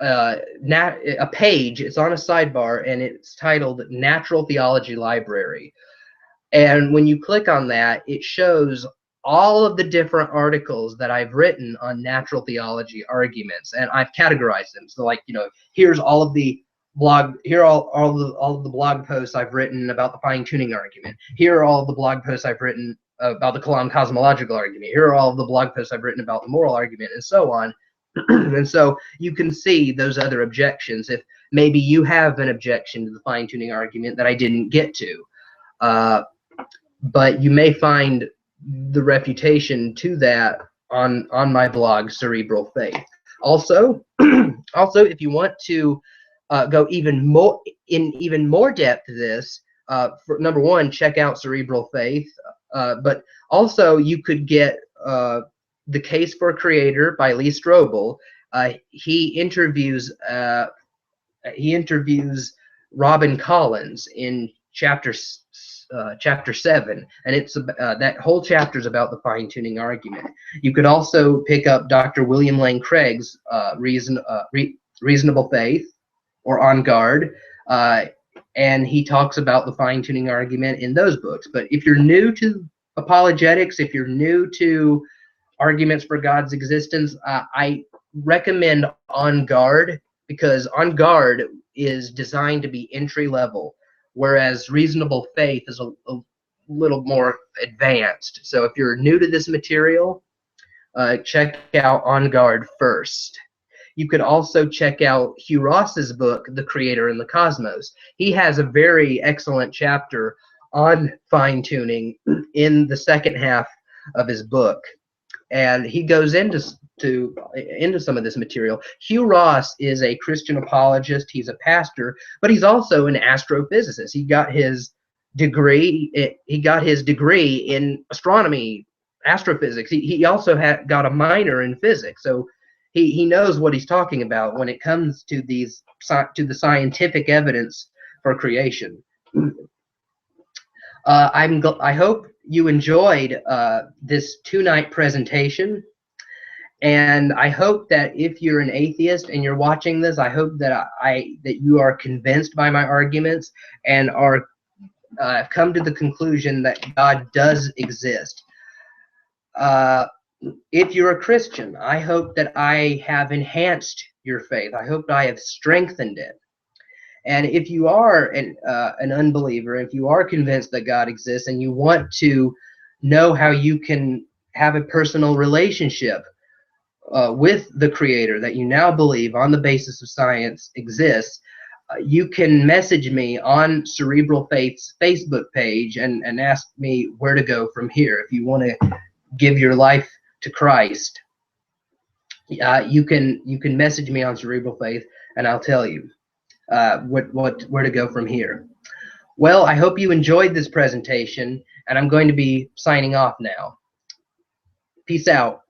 a page. It's on a sidebar, and it's titled Natural Theology Library. And when you click on that, it shows all of the different articles that I've written on natural theology arguments, and I've categorized them. So, like, here's all of the blog, here are all of the blog posts I've written about the fine-tuning argument. Here are all of the blog posts I've written about the Kalam Cosmological Argument. Here are all of the blog posts I've written about the moral argument, and so on. And so you can see those other objections if maybe you have an objection to the fine-tuning argument that I didn't get to. But you may find the refutation to that on my blog, Cerebral Faith. Also, if you want to go even more depth to this, for number one, check out Cerebral Faith. But also, you could get The Case for a Creator by Lee Strobel. He interviews Robin Collins in chapter 7, and it's that whole chapter is about the fine-tuning argument. You could also pick up Dr. William Lane Craig's Reasonable Faith or On Guard, and he talks about the fine-tuning argument in those books. But if you're new to apologetics, if you're new to arguments for God's existence, I recommend On Guard, because On Guard is designed to be entry level, whereas Reasonable Faith is a little more advanced. So if you're new to this material, check out On Guard first. You could also check out Hugh Ross's book, The Creator and the Cosmos. He has a very excellent chapter on fine-tuning in the second half of his book, and he goes into some of this material. Hugh Ross is a Christian apologist. He's a pastor, but he's also an astrophysicist. He got his degree in astronomy, astrophysics. He also got a minor in physics, so he knows what he's talking about when it comes to the scientific evidence for creation. I hope you enjoyed this 2-night presentation, and I hope that if you're an atheist and you're watching this, I hope that you are convinced by my arguments and are come to the conclusion that God does exist. If you're a Christian, I hope that I have enhanced your faith. I hope that I have strengthened it. And if you are an unbeliever, if you are convinced that God exists and you want to know how you can have a personal relationship with the Creator that you now believe on the basis of science exists, you can message me on Cerebral Faith's Facebook page and ask me where to go from here. If you want to give your life to Christ, you can message me on Cerebral Faith, and I'll tell you where to go from here. Well, I hope you enjoyed this presentation, and I'm going to be signing off now. Peace out.